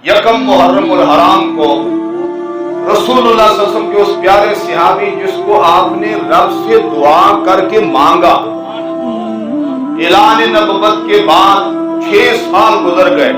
यकम मुहर्रम उल हराम को रसूलुल्लाह सल्लल्लाहु अलैहि वसल्लम के उस प्यारे सहाबी जिसको आपने रब से दुआ करके मांगा, ऐलान नबुव्वत के बाद 6 साल गुजर गए।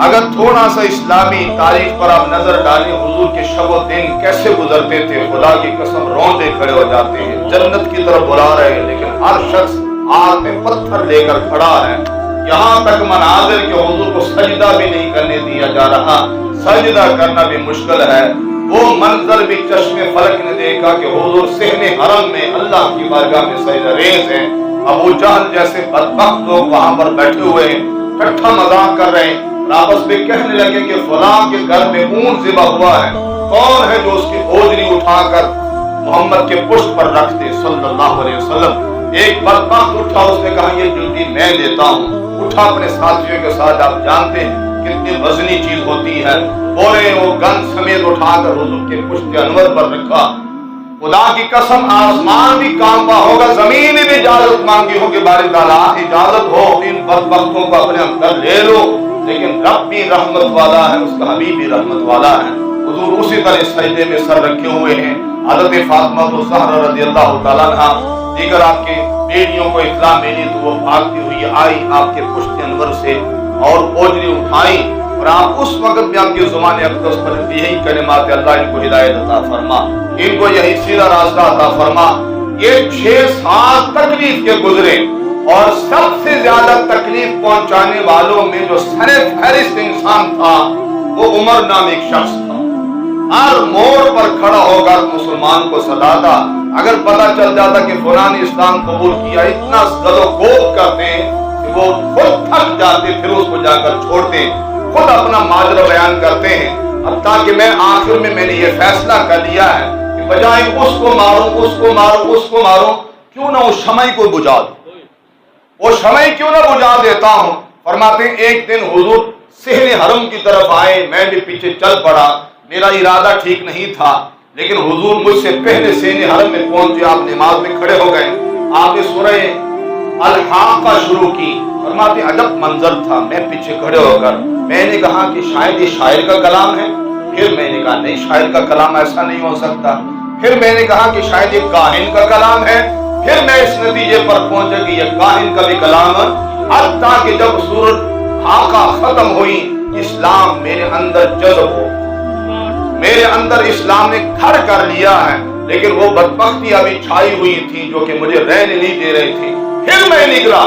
अगर थोड़ा सा इस्लामी तारीख पर आप नजर डालें, हुजूर के शब दिन कैसे गुजरते थे, खुदा की कसम रोंदे खड़े हो जाते हैं। जन्नत की तरफ बुला रहे हैं लेकिन हर शख्स हाथ में पत्थर लेकर खड़ा है। यहाँ तक मनाजिर के हुजूर को सजदा भी नहीं करने दिया जा रहा, सजदा करना भी मुश्किल है। वो मंजर भी चश्मे फलक ने देखा कि हुजूर सहने हरम में अल्लाह की बारगाह में सजदा रेज़ हैं। अबू जहल जैसे बदबख्त लोग वहां पर बैठे हुए हैं, ठट्ठा मजाक कर रहे हैं, आपस में कहने लगे कि फलां के घर में ऊंट ज़िबा हुआ है, कौन है जो उसकी ओजरी उठाकर मोहम्मद के पुष्ट पर रख दे सल्लल्लाहु अलैहि वसल्लम। एक बदबख्त उठा, उसने कहा ये ड्यूटी मैं लेता हूँ। उठा अपने साथियों के साथ, आप जानते हैं कितनी वजनी चीज होती है, बोले वो गन समेत उठाकर हुजूर के पुष्ट अनवर पर रखा। खुदा की कसम आसमान भी कांपा होगा, जमीन ने भी इजाजत मांगी होगी, बारी ताला इजाजत हो इन बदबख्तों को अपने अंदर ले लो। लेकिन रब भी रहमत वाला है, उसका हबीब भी रहमत वाला है। हुजूर उसी तरह सजदे में सर रखे हुए हैं। हज़रत फातिमा ज़हरा रज़ियल्लाहु तआला अन्हा दीगर आपके बेटियों को इत्ला मिली तो वो भागती हुई आई आपके पुष्ट अनवर से और ओजरी उठाई, और आप उस वक्त भी आपकी ज़ुबान अक़दस पर यही कलिमात, अल्लाह इनको हिदायत अता फरमा, इनको यही सीधा रास्ता अता फरमा। ये 6 साल तकलीफ के गुजरे और सबसे ज्यादा तकलीफ पहुंचाने वालों में जो सरे फहरिस्त इंसान था वो उमर नाम एक शख्स था। हर मोड़ पर खड़ा होकर मुसलमान को सताता। अगर पता चल जाता कि फलां ने इस्लाम कबूल किया, इतना गदोगोद करते कि वो खुद थक जाते, फिर उसको जाकर छोड़ते, खुद अपना माजरा बयान करते हैं। अब ताकि मैं आखिर में मैंने ये फैसला कर लिया है कि बजाय उसको मारूं, उसको मारूं, उसको मारूं, क्यों ना उस शमई को बुझा दूं, वो शमई क्यों ना बुझा देता हूं। फरमाते एक दिन हुजूर सहने हरम की तरफ आए, मैं भी पीछे चल पड़ा। मेरा इरादा ठीक नहीं था, लेकिन हुजूर मुझसे पहले सहने हरम में पहुंचे, आप नमाज में खड़े हो गए, आपने सूरह अल-हाक़ा शुरू की। फरमाते अजब मंजर था, मैं पीछे खड़े होकर मैंने कहा कि शायद ये शायर का कलाम है। फिर मैंने कहा नहीं, शायर का कलाम ऐसा नहीं हो सकता। फिर मैंने कहा कि शायद ये काहिन का कलाम है। फिर मैं इस नतीजे पर पहुंचा कि यह काहिन का भी कलाम है। हत्ता कि जब सूरत हाक़ा खत्म हुई, इस्लाम मेरे अंदर जज़्ब हो, मेरे अंदर इस्लाम ने घर कर लिया है। लेकिन वो बदबख्ती अभी छाई हुई थी जो कि मुझे रहने नहीं दे रही थी। फिर मैं निकला।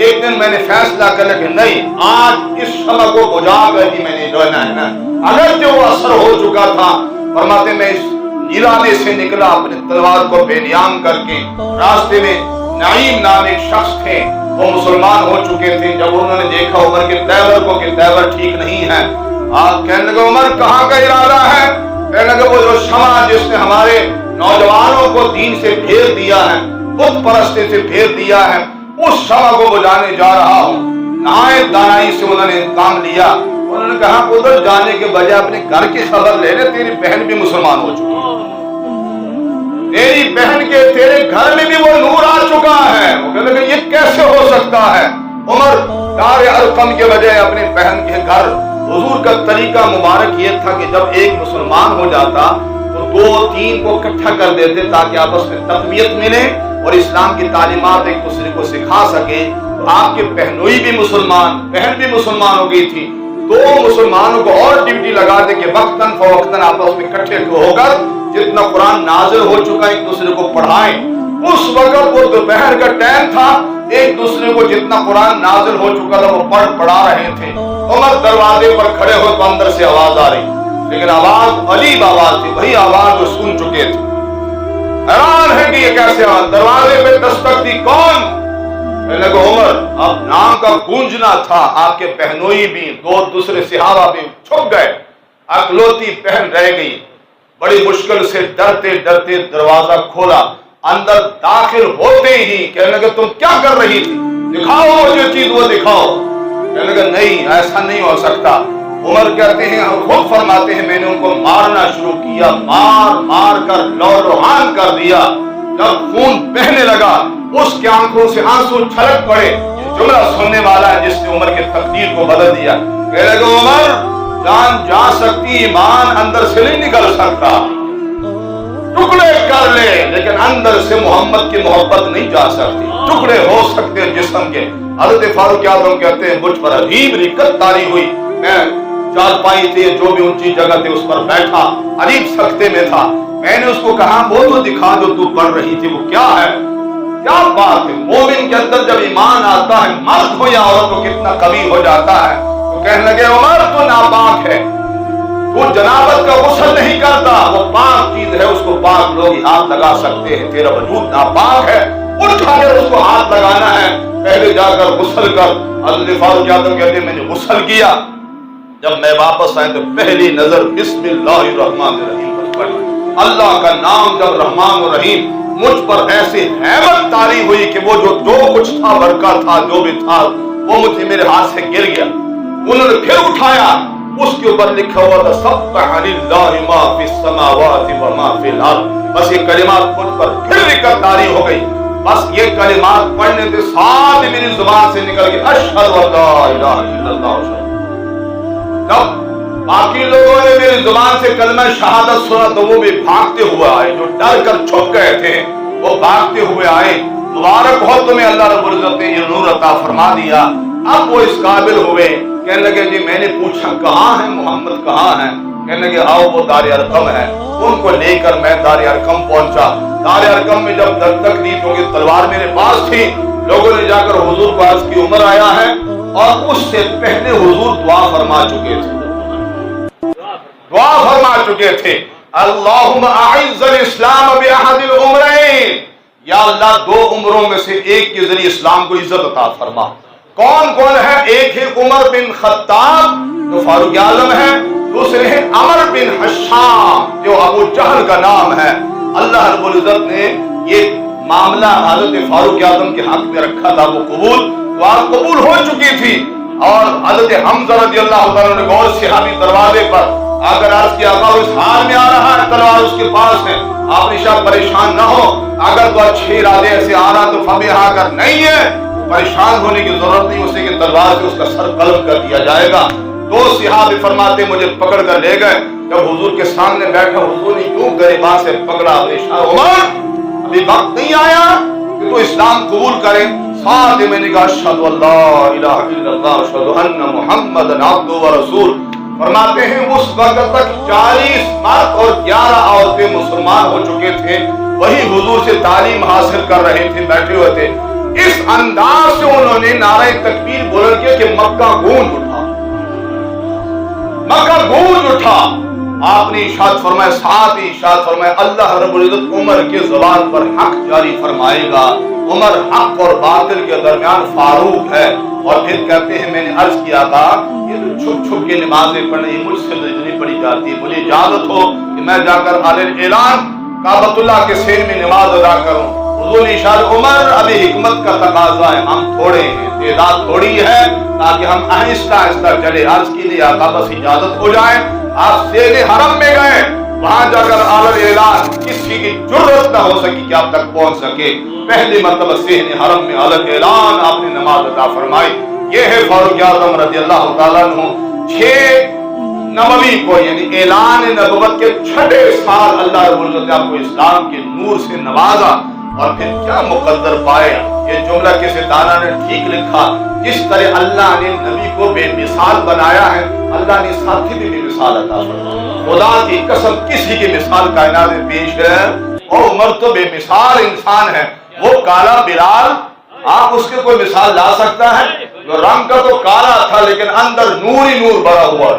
एक दिन मैंने फैसला कर लिया कि नहीं, आज इस शमअ को बुझा कर ही मैंने रहना है ना। अगर जो असर हो चुका था, फरमाते मैं इस इरादे से निकला, अपने तलवार को बेनियाम करके। रास्ते में नाईम नाम एक शख्स थे, वो मुसलमान हो चुके थे। जब उन्होंने देखा उमर के तेवर को कि तेवर ठीक नहीं है, आप कहने लगे उमर कहाँ का इरादा है? कहने लगे वो जो शमा जिसने हमारे नौजवानों को दीन से फेर दिया है, बुत परस्ती से फेर दिया है, उस शमा को बुझाने जा रहा हूँ। नहायत दानाई से उन्होंने काम लिया। उन्होंने कहा उधर जाने के बजाय अपने घर की खबर ले ले, तेरी बहन भी मुसलमान हो चुकी है, तेरी बहन के तेरे घर में भी वो नूर आ चुका है। वो कहने लगे ये कैसे हो सकता है? उमर दार अरकम के बजाय अपने बहन के घर। हुजूर का तरीका मुबारक ये था कि जब एक मुसलमान हो जाता तो 2-3 को इकट्ठा कर देते ताकि आपस में तक़वियत मिले और इस्लाम की तालीमात एक दूसरे को सिखा सके। तो आपके बहनोई भी मुसलमान, बहन भी मुसलमान हो गई थी। 2 मुसलमानों को और ड्यूटी लगा दे कि वक्तन फवक्तन आपस में इकट्ठे होकर जितना कुरान नाज़िल हो चुका एक दूसरे को पढ़ाएं। उस वक्त वो दोपहर का टाइम था, एक दूसरे को जितना कुरान नाज़िल हो चुका था वो पढ़ा रहे थे। उमर दरवाजे पर खड़े हो तो अंदर से आवाज आ रही, लेकिन आवाज अलीब आवाज थी, वही आवाज वो सुन चुके थे। हैरान है कि ये कैसे आवाज? दरवाजे पे दस्तक दी, कौन? कहने लगे उमर। अब नाम का गूंजना था, आपके बहनोई भी, 2 दूसरे सहाबा भी छुप गए, अकलौती बहन रह गई। बड़ी मुश्किल से डरते डरते दरवाजा खोला। अंदर दाखिल होते ही कहने लगे तुम क्या कर रही थी? दिखाओ वो जो चीज वो दिखाओ। कहने लगे नहीं, ऐसा नहीं हो सकता। उमर कहते हैं, खुद फरमाते हैं, मैंने उनको मारना शुरू किया, मार मार कर लौरोहान कर दिया। जब खून बहने लगा, उसकी आंखों से आंसू छलक पड़े। जुमला सुनने वाला है जिसने उमर के तकदीर को बदल दिया। कहने लगे उमर जान जा सकती, ईमान अंदर से नहीं निकल सकता। टुकड़े कर ले लेकिन अंदर से मोहम्मद की मोहब्बत नहीं जा सकती। टुकड़े हो सकते हैं जिस्म के। हज़रत फारूक आज़म कहते हैं, मुझ पर अजीब रिक्कत तारी हुई, मैं चारपाई थी, जो भी ऊंची जगह थी उस पर बैठा, अजीब सख्ते में था। मैंने उसको कहा, वो तो दिखा जो तू पढ़ रही थी, वो क्या है? क्या बात है? मोमिन के अंदर जब ईमान आता है, मर्द हो या औरत हो, कितना कवि हो जाता है। तो कहने लगे, उमर तो नापाक है, वो जनाबत का गुस्ल नहीं करता, वो पाक चीज है, उसको पाक लोग ही हाथ लगा सकते हैं। तेरा वजूद नापाक है, उठाकर उसको हाथ लगाना है, पहले जाकर गुस्ल कर। हज़रत फारूक आज़म कहते हैं, मैंने गुस्ल किया। जब मैं वापस आया तो पहली नजर बिस्मिल्लाहिर्रहमानिर्रहीम पर पड़ी। अल्लाह का नाम जब रहमान और रहीम, मुझ पर ऐसे हैबत तारी हुई कि वो जो कुछ था, वर्का था, जो भी था, वो मुझे मेरे हाथ से गिर गया। उन्होंने फिर उठाया, उसके ऊपर लिखा हुआ था, सब्बहलिल्लाहि मा फिस समावाति व मा फिल अर्द। बस ये कलिमात मुझ पर फिर रिक्कत तारी हो गई। बस ये कलिमात पढ़ने के साथ ही मेरी जुबान से निकल गई, अशहदु अल्ला इलाहा इल्लल्लाह। जब बाकी लोगों ने मेरी जुबान से कलमा शहादत सुना तो वो भी भागते हुए आए, जो डर कर छुप गए थे वो भागते हुए आए। मुबारक हो तुम्हें, अल्लाह रब्बुल इज्जत ने ये नूर अता फरमा दिया। अब वो इस काबिल हुए, कहने लगे, जी मैंने पूछा कहाँ है मोहम्मद, कहाँ है? कहने लगे, आओ वो दार अरकम है। उनको लेकर मैं दार अरकम पहुंचा। दार अरकम में जब दस्तक दी तो तलवार मेरे पास थी। लोगों ने जाकर हुजूर को अर्ज की, उमर आया है, और उससे पहले हुजूर दुआ फरमा चुके थे, दुआ फरमा चुके थे, अल्लाहुम्मा अइज़्ज़िल इस्लाम बिअहदिल उमरैन, या अल्लाह दो उम्रों में से एक के जरिए इस्लाम को इज्जत अता फरमा। कौन कौन है? एक है उमर बिन खत्ताब जो फारूक आज़म है, दूसरे हैं अमर बिन हश्शाम जो अबू जहल का नाम है। अल्लाह रब्बुल इज्जत ने ये मामला हज़रत फारूक आज़म के हक में रखा था, वो कबूल हो चुकी थी। और हज़रत हमज़ा रज़ियल्लाहु ताला ने गौर सिहाबी दरवाजे पर आकर अर्ज किया, आका इस हाल में आ रहा है, तलवार उसके पास है, आप निशा परेशान न हो, अगर तो अच्छे इरादे ऐसे आ रहा तो फबिहा, अगर नहीं है परेशान होने की जरूरत नहीं, उसी की तलवार से उसका सर कलम कर दिया जाएगा। दो सिहाबी फरमाते मुझे पकड़ कर ले गए। जब हुजूर के सामने बैठा, हुजूर ने यूं गरिमा से पकड़ा, उमर अभी वक्त नहीं आया कि तू इस्लाम कबूल करे। साथ ही मैंने कहा, अशहदु अल्ला इलाहा इल्लल्लाह व अशहदु अन्ना मुहम्मदन अब्दुहु व रसूल। फरमाते हैं उस वक्त तक 40 मर्द और 11 औरतें मुसलमान हो चुके थे, वही हुजूर से तालीम हासिल कर रहे थे, बैठे हुए थे। इस अंदाज से उन्होंने नारे तकबीर बुलंद किया कि मक्का गूंज उठा, मक्का गूंज उठा। आपने इरशाद फरमाया, साथ ही इरशाद फरमाया, अल्लाह रब्बुल इज्जत उमर के ज़बान पर हक जारी फरमाएगा। उमर हक और बातिल के दरमियान फारूक है। और फिर कहते हैं, मैंने अर्ज किया था, ये तो छुप छुप के नमाजें पढ़ने, ये मुझसे नहीं पढ़ी जाती, मुझे इजाजत हो कि मैं जाकर आलिल ऐलान काबतुल्लाह के सेन में नमाज अदा करूं। हुजूर ने इरशाद, उमर अभी हिकमत का तकाजा है, हम थोड़े हैं, तादाद थोड़ी है, ताकि हम आहिस्ता आहिस्ता चले। अर्ज की लिए आका बस इजाजत हो जाए। आप सेने हरम में गए, वहां जाकर आलिल ऐलान किसी की जुर्रत न हो सकी कि आप तक पहुंच सके। पहली मर्तबा सेने हरम में आलिल ऐलान आपने नमाज अदा फरमाई। ये है फारूक आज़म रज़ियल्लाहु ताला अन्हु। 6 नबवी को यानी ऐलान नबुवत के 6ठे साल अल्लाह रब्बुल इज्जत ने आपको इस्लाम के नूर से नवाजा। और फिर क्या मुकद्दर पाए। ये जुमला किसी दाना ने ठीक लिखा, जिस तरह अल्लाह ने नबी को बेमिसाल बनाया है, अल्लाह ने साथी भी बेमिसाल अता फरमाया। खुदा की कसम किसी की मिसाल कायनात में पेश है, और उमर तो बेमिसाल इंसान है। वो काला बिलाल, आप उसके कोई मिसाल ला सकता है? जो रंग का तो काला था लेकिन अंदर नूर ही नूर भरा हुआ,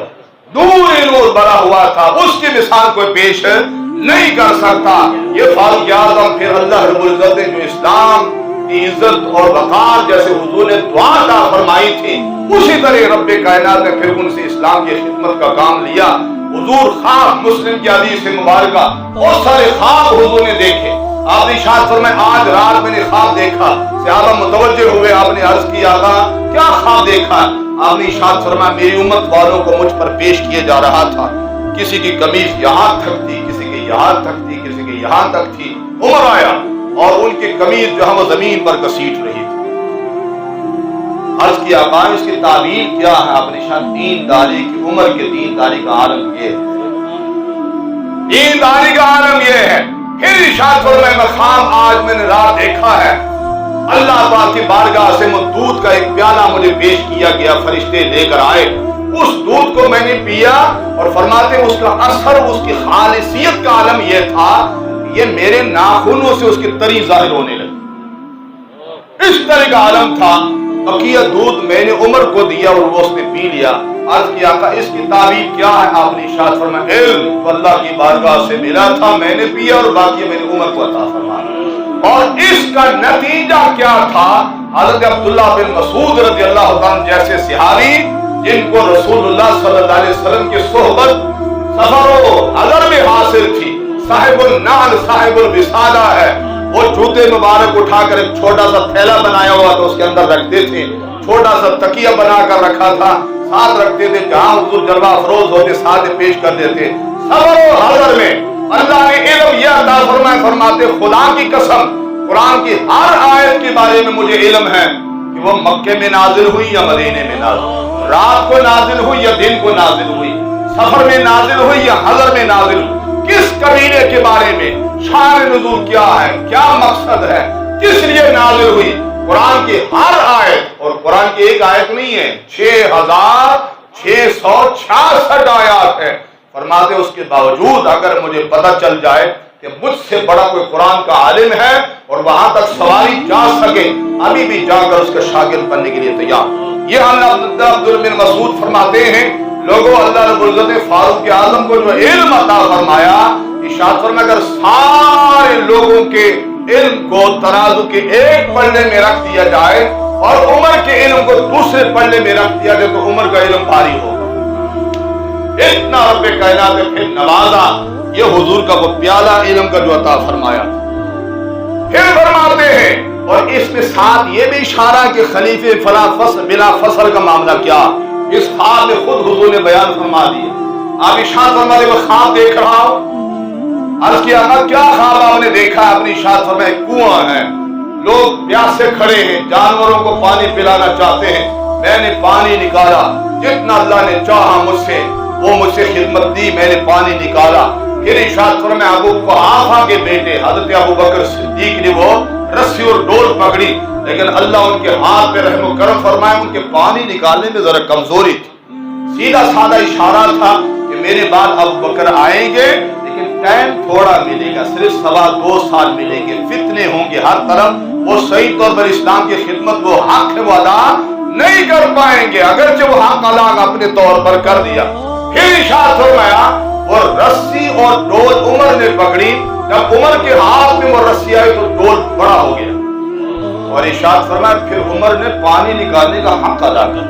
नूर ही नूर भरा हुआ था, उसकी मिसाल कोई पेश नहीं कर सकता। ये फारूक आज़म फिर अल्लाह रब्बुल इज्जत ने जो इस्लाम की इज्जत और वक़ार जैसे हुजूर ने दुआ अता फरमाई थी, उसी तरह रब्बे कायनात ने फिर उनसे इस्लाम की खिदमत का काम लिया। हुजूर ख्वाब, मुस्लिम की हदीस मुबारका, बहुत सारे ख्वाब हुजूर ने देखे। आपने इरशाद फरमाया, आज रात मैंने ख्वाब देखा। सहाबा मुतवज्जे हुए, आपने अर्ज किया, क्या ख्वाब देखा? आपने इरशाद फरमाया, मेरी उम्मत वालों को मुझ पर पेश किया जा रहा था, किसी की कमीज यहाँ तक थी, किसी की यहाँ तक थी, किसी की यहाँ तक थी। उमर आया और उनकी कमीज जो है वो जमीन पर घसीट रही थी। अर्ज किया आका इसकी ताबीर क्या है? आपने शायद दीनदारी की उम्र के दीनदारी का आलम ये है, दीनदारी का आलम ये है। फिर इरशाद फरमाए मकाम आज मैंने रात देखा है, अल्लाह पाक की बारगाह से वो दूध का एक प्याला मुझे पेश किया गया, फरिश्ते लेकर आए, उस दूध को मैंने पिया और फरमाते उसका असर, उसकी खालिसियत का आलम यह था, ये मेरे नाखूनों से उसकी तरी जाहिर होने लगी। इस तरह का आलम था। बकिया दूध मैंने उमर को दिया और वो उसने पी लिया। अर्ज किया आका इसकी ताबीर क्या है? आपने इरशाद फरमाया इल्म तो अल्लाह की बारगाह से मिला था, मैंने पिया और बाकी मैंने उमर को अता फरमाया। और इसका नतीजा क्या था? हज़रत अब्दुल्लाह बिन मसूद रज़ी अल्लाह तआला अन्हु जैसे सहाबी जिनको रसूलुल्लाह सल्लल्लाहु अलैहि वसल्लम की सोहबत सफरो हज़र में हासिल थी, साहिबुल नाल साहिबुल विसादा है, वो जूते मुबारक उठाकर एक छोटा सा थैला बनाया हुआ था उसके अंदर रखते थे, छोटा सा तकिया बनाकर रखा था, साथ रखते थे, जहां हुजूर जलवा अफरोज होते साथ पेश कर देते। सफरो हज़र में अल्लाह ने इल्म यह अता फरमाया, फरमाते खुदा की कसम कुरान की हर आयत के बारे में मुझे इल्म है कि वो मक्के में नाजिल हुई या मदीने में नाजिल, रात को नाजिल हुई या दिन को नाजिल हुई, सफर में नाजिल हुई या हज़र में नाजिल हुई, किस कबीले के बारे में, शान नुज़ूल क्या है, क्या मकसद है, किस लिए नाजिल हुई। कुरान की हर आयत, और कुरान की एक आयत नहीं है, 6666 आयत है। फरमाते उसके बावजूद अगर मुझे पता चल जाए कि मुझसे बड़ा कोई कुरान का आलिम है और वहां तक सवारी जा सके, अभी भी जाकर उसका शागिर्द बनने के लिए तैयार। ये अब्दुल्लाह बिन मसूद फरमाते हैं, लोगों अल्लाह रब्बुल इज्जत ने फारूक आज़म को जो इल्म अता फरमाया, इरशाद फरमाया अगर सारे लोगों के इल्म को तराजू के एक पल्ले में रख दिया जाए और उमर के इल्म को दूसरे पल्ले में रख दिया जाए तो उमर का इल्म भारी होगा। इतना रब्बे कायनात ने फिर नवाजा, ये हुजूर का वो प्याला इल्म का जो अता फरमाया। फिर फरमाते हैं और इसमें साथ ये भी इशारा कि खलीफे फला फसल बिला फसल का मामला क्या, इस ख्वाब में खुद हुजूर ने बयान फरमा दिया। आप इरशाद फरमाते मैं ख्वाब देख रहा हूं। अर्ज किया क्या ख्वाब आपने देखा? अपनी इरशाद फरमाया कुआं है, लोग प्यासे खड़े हैं, जानवरों को पानी पिलाना चाहते हैं, मैंने पानी निकाला, जितना अल्लाह ने चाहा मुझसे वो मुझसे खिदमत दी, मैंने पानी निकाला। फिर इरशाद फरमाया अबू कुहाफा के बेटे हजरत अबू बकर सिद्दीक ने वो रस्सी और डोल पकड़ी, लेकिन अल्लाह उनके हाथ पे रहम करम फरमाया, उनके पानी निकालने में जरा कमजोरी थी। सीधा साधा इशारा था कि मेरे बाद अबू बकर आएंगे, लेकिन टाइम थोड़ा मिलेगा, सिर्फ 2.25 साल मिलेंगे, फितने होंगे हर तरफ, वो सही तौर पर इस्लाम की खिदमत वो हक है वो अदा नहीं कर पाएंगे, अगरचे वो हक अदा अपने तौर पर कर दिया। फिर इरशाद फरमाया वो रस्सी और डोल उमर ने पकड़ी, जब उमर के हाथ में वो रस्सी आई तो डोल बड़ा हो गया, और इरशाद फरमाया फिर उमर ने पानी निकालने का हक अदा किया,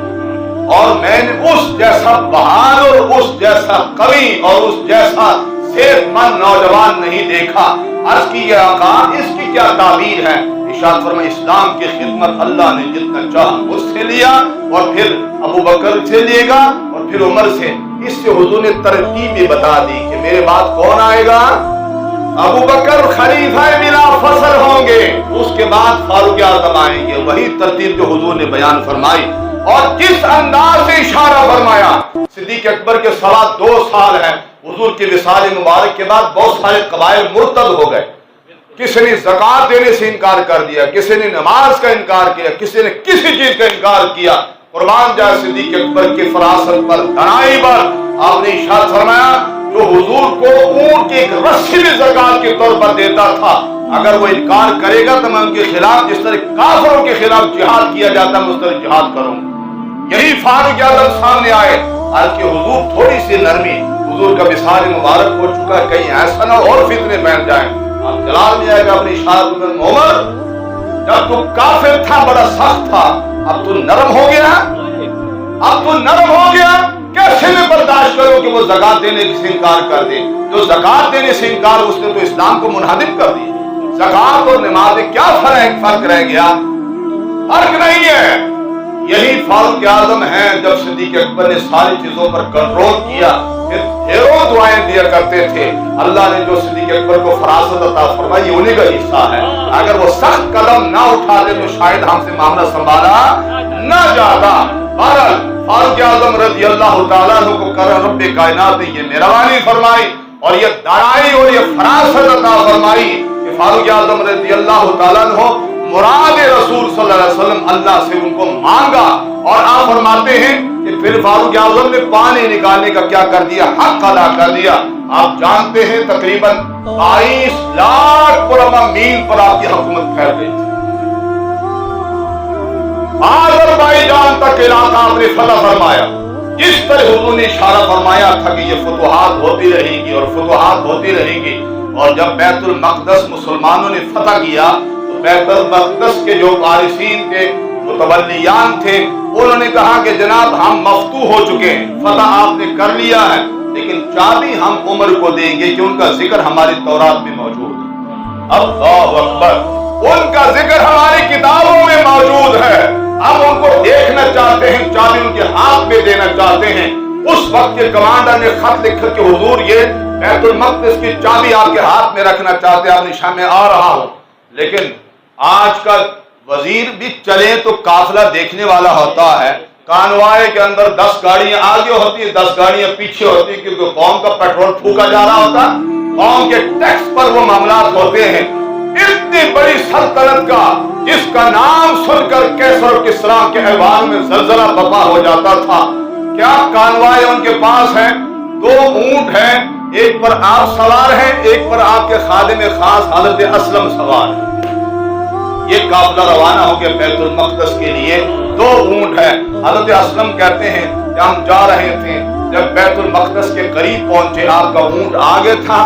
और मैंने उस जैसा बहादुर, उस जैसा कवि और उस जैसा सेहतमंद नौजवान नहीं देखा। अर्ज की आका इसकी क्या ताबीर है? इरशाद फरमाया इस्लाम की खिदमत अल्लाह ने जितना चाहा मुझसे लिया और फिर अबू बकर से लेगा और फिर उमर से। इससे हुजूर ने तरतीब भी बता दी कि मेरे बाद कौन आएगा, अबू बकर खलीफा बिला फसल होंगे, उसके बाद फारूक आज़म आएंगे। वही तरतीब जो हुजूर ने बयान फरमाई और किस अंदाज से इशारा फरमाया। सिद्दीक अकबर के 2.25 साल है, हुजूर के विसाल मुबारक के बाद बहुत सारे कबाइल मुर्तद हो गए, किसी ने ज़कात देने से इनकार कर दिया, किसी ने नमाज का इनकार किया, किसी ने किसी चीज का इनकार किया। कुर्बान जाए सिद्दीक अकबर की फरासत पर, दानाई पर। आपने इरशाद फरमाया जो हुजूर को ऊंट की एक रस्सी भी ज़कात के तौर पर देता था, अगर वो इनकार करेगा तो मैं उनके खिलाफ जिस तरह काफिरों के खिलाफ जिहाद किया जाता मैं उस तरह जिहाद करूंगा। यही फारूक आज़म सामने आए। आज के हुजूर थोड़ी सी नरमी, हुजूर का विसाल मुबारक हो चुका है, कहीं ऐसा ना और फितने बैठ जाए। आप जलाल में आएगा अपनी इशाद उमर, जब तू काफिर था बड़ा सख्त था, अब तू नरम हो गया, अब तू नरम हो गया, कैसे मैं बर्दाश्त करूं कि वो ज़कात देने से इनकार कर दे। जो ज़कात देने से इनकार, उसने तो इस्लाम को मुनहदिम कर दिया। ज़कात और नमाज में क्या फर्क रह गया? फर्क नहीं है। यही फारूक आज़म है जब सिद्दीक अकबर ने सारी चीजों पर कंट्रोल किया, फिर ढेरों दुआएं दिया करते थे। अल्लाह ने जो सिद्दीक अकबर को फरासत अता फरमाई उन्हीं का हिस्सा है। अगर वो सख्त कदम ना उठाते तो शायद हमसे मामला संभाला ना जाता। बहरहाल फारूक आजम रजी अल्लाह तआला अन्हु को करम रब्बे कायनात ने ये मेहरबानी फरमाई और ये दानाई और ये फरासत अता फरमाई कि फारूक आजम रजी अल्लाह तआला अन्हु मुराद रसूल सल्लल्लाहु अलैहि वसल्लम अल्लाह से उनको मांगा और आप फरमाते हैं कि फिर फारूक आजम ने पानी निकालने का क्या कर दिया, हक अदा कर दिया। आप जानते हैं तकरीबन 22 लाख पुरमा मील पर आपकी हुकूमत फैल गई थी। आज़रबाईजान तक इलाका आपने फतह फरमाया। इस तरह हुजूर ने इशारा फरमाया था कि ये फतुहात होती रहेगी और फतुहात होती रहेगी। और जब बैतुल मक़दस मुसलमानों ने फतह किया तो बैतुल मक़दस के जो वारिसीन थे, मुतवल्लियान थे, उन्होंने कहा कि जनाब हम मफ्तू हो चुके हैं, फतह आपने कर लिया है, लेकिन चाबी हम उमर को देंगे कि उनका जिक्र हमारी तौरात में मौजूद है। अल्लाहु अकबर, उनका जिक्र हमारी किताबों में मौजूद है। हम उनको देखना चाहते हैं, चाबी उनके हाथ में देना चाहते हैं। उस वक्त के कमांडर ने खत लिखा कि हुजूर ये बैतुल मक़दिस की चाबी आपके हाथ में रखना चाहते हैं, आप निशान में आ रहा हूं। लेकिन आजकल वजीर भी चले तो काफिला देखने वाला होता है। कानवाए के अंदर 10 गाड़ियां आगे होती है, 10 गाड़ियां पीछे होती है, क्योंकि कौम का पेट्रोल फूका जा रहा होता, कौम के टैक्स पर वो मामला होते हैं। इतनी बड़ी सल्तनत का जिसका नाम सुनकर कैसर और किस्रा के ऐवान में जलजला बपा हो जाता था, क्या कानवाए उनके पास है? 2 ऊंट हैं, एक पर आप सवार हैं, एक पर आपके खादिम खास हजरत असलम सवार है। ये काफिला रवाना हो गया बैतुल मक़दस के लिए। 2 ऊंट है। हजरत असलम कहते हैं कि हम जा रहे थे, जब बैतुल मक़दस के करीब पहुंचे आपका ऊंट आगे था,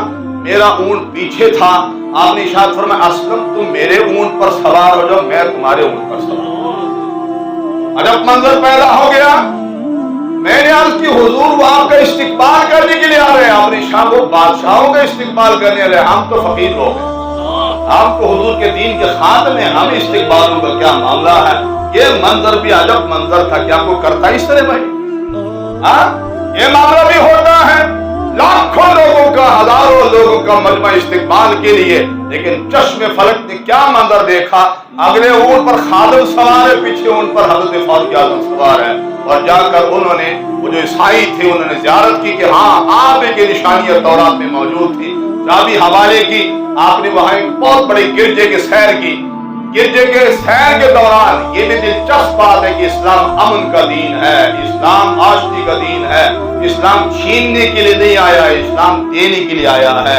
मेरा ऊंट पीछे था। आपने इरशाद फरमाया असलम तुम मेरे ऊंट पर सवार हो जाओ, मैं तुम्हारे ऊंट पर सवार हूं। अजब मंजर पैदा हो गया। मैंने अर्ज की हुजूर वो आपका इस्तिकबाल करने के लिए आ रहे हैं। आपने इरशाद वो बादशाहों का इस्तिकबाल करने आ रहे हैं, हम तो फकीर लोग हैं, हम तो हुजूर के दीन के खातम हैं, हम इस्तिकबालों का क्या मामला है। ये मंजर भी अजब मंजर था। क्या आपको करता इस तरह भाई? ये मामला भी होता है। लाखों लोगों का, हजारों लोगों का मजमा इस्तिकबाल के लिए, लेकिन चश्मे फलक ने क्या मंजर देखा। अगले ऊंट पर खादिम सवार है, पीछे ऊंट पर हजरत फारूक आज़म सवार है। और जाकर उन्होंने वो जो ईसाई थे उन्होंने ज़ियारत की कि हाँ आप की निशानियां तौरात में मौजूद थी। चाबी हवाले की। आपने वहां एक बहुत बड़े गिरजे की सैर की। गिरजे के सैर के दौरान ये भी दिलचस्प बात है कि इस्लाम अमन का दीन है, इस्लाम आशती का दीन है, इस्लाम छीनने के लिए नहीं आया है, इस्लाम देने के लिए आया है।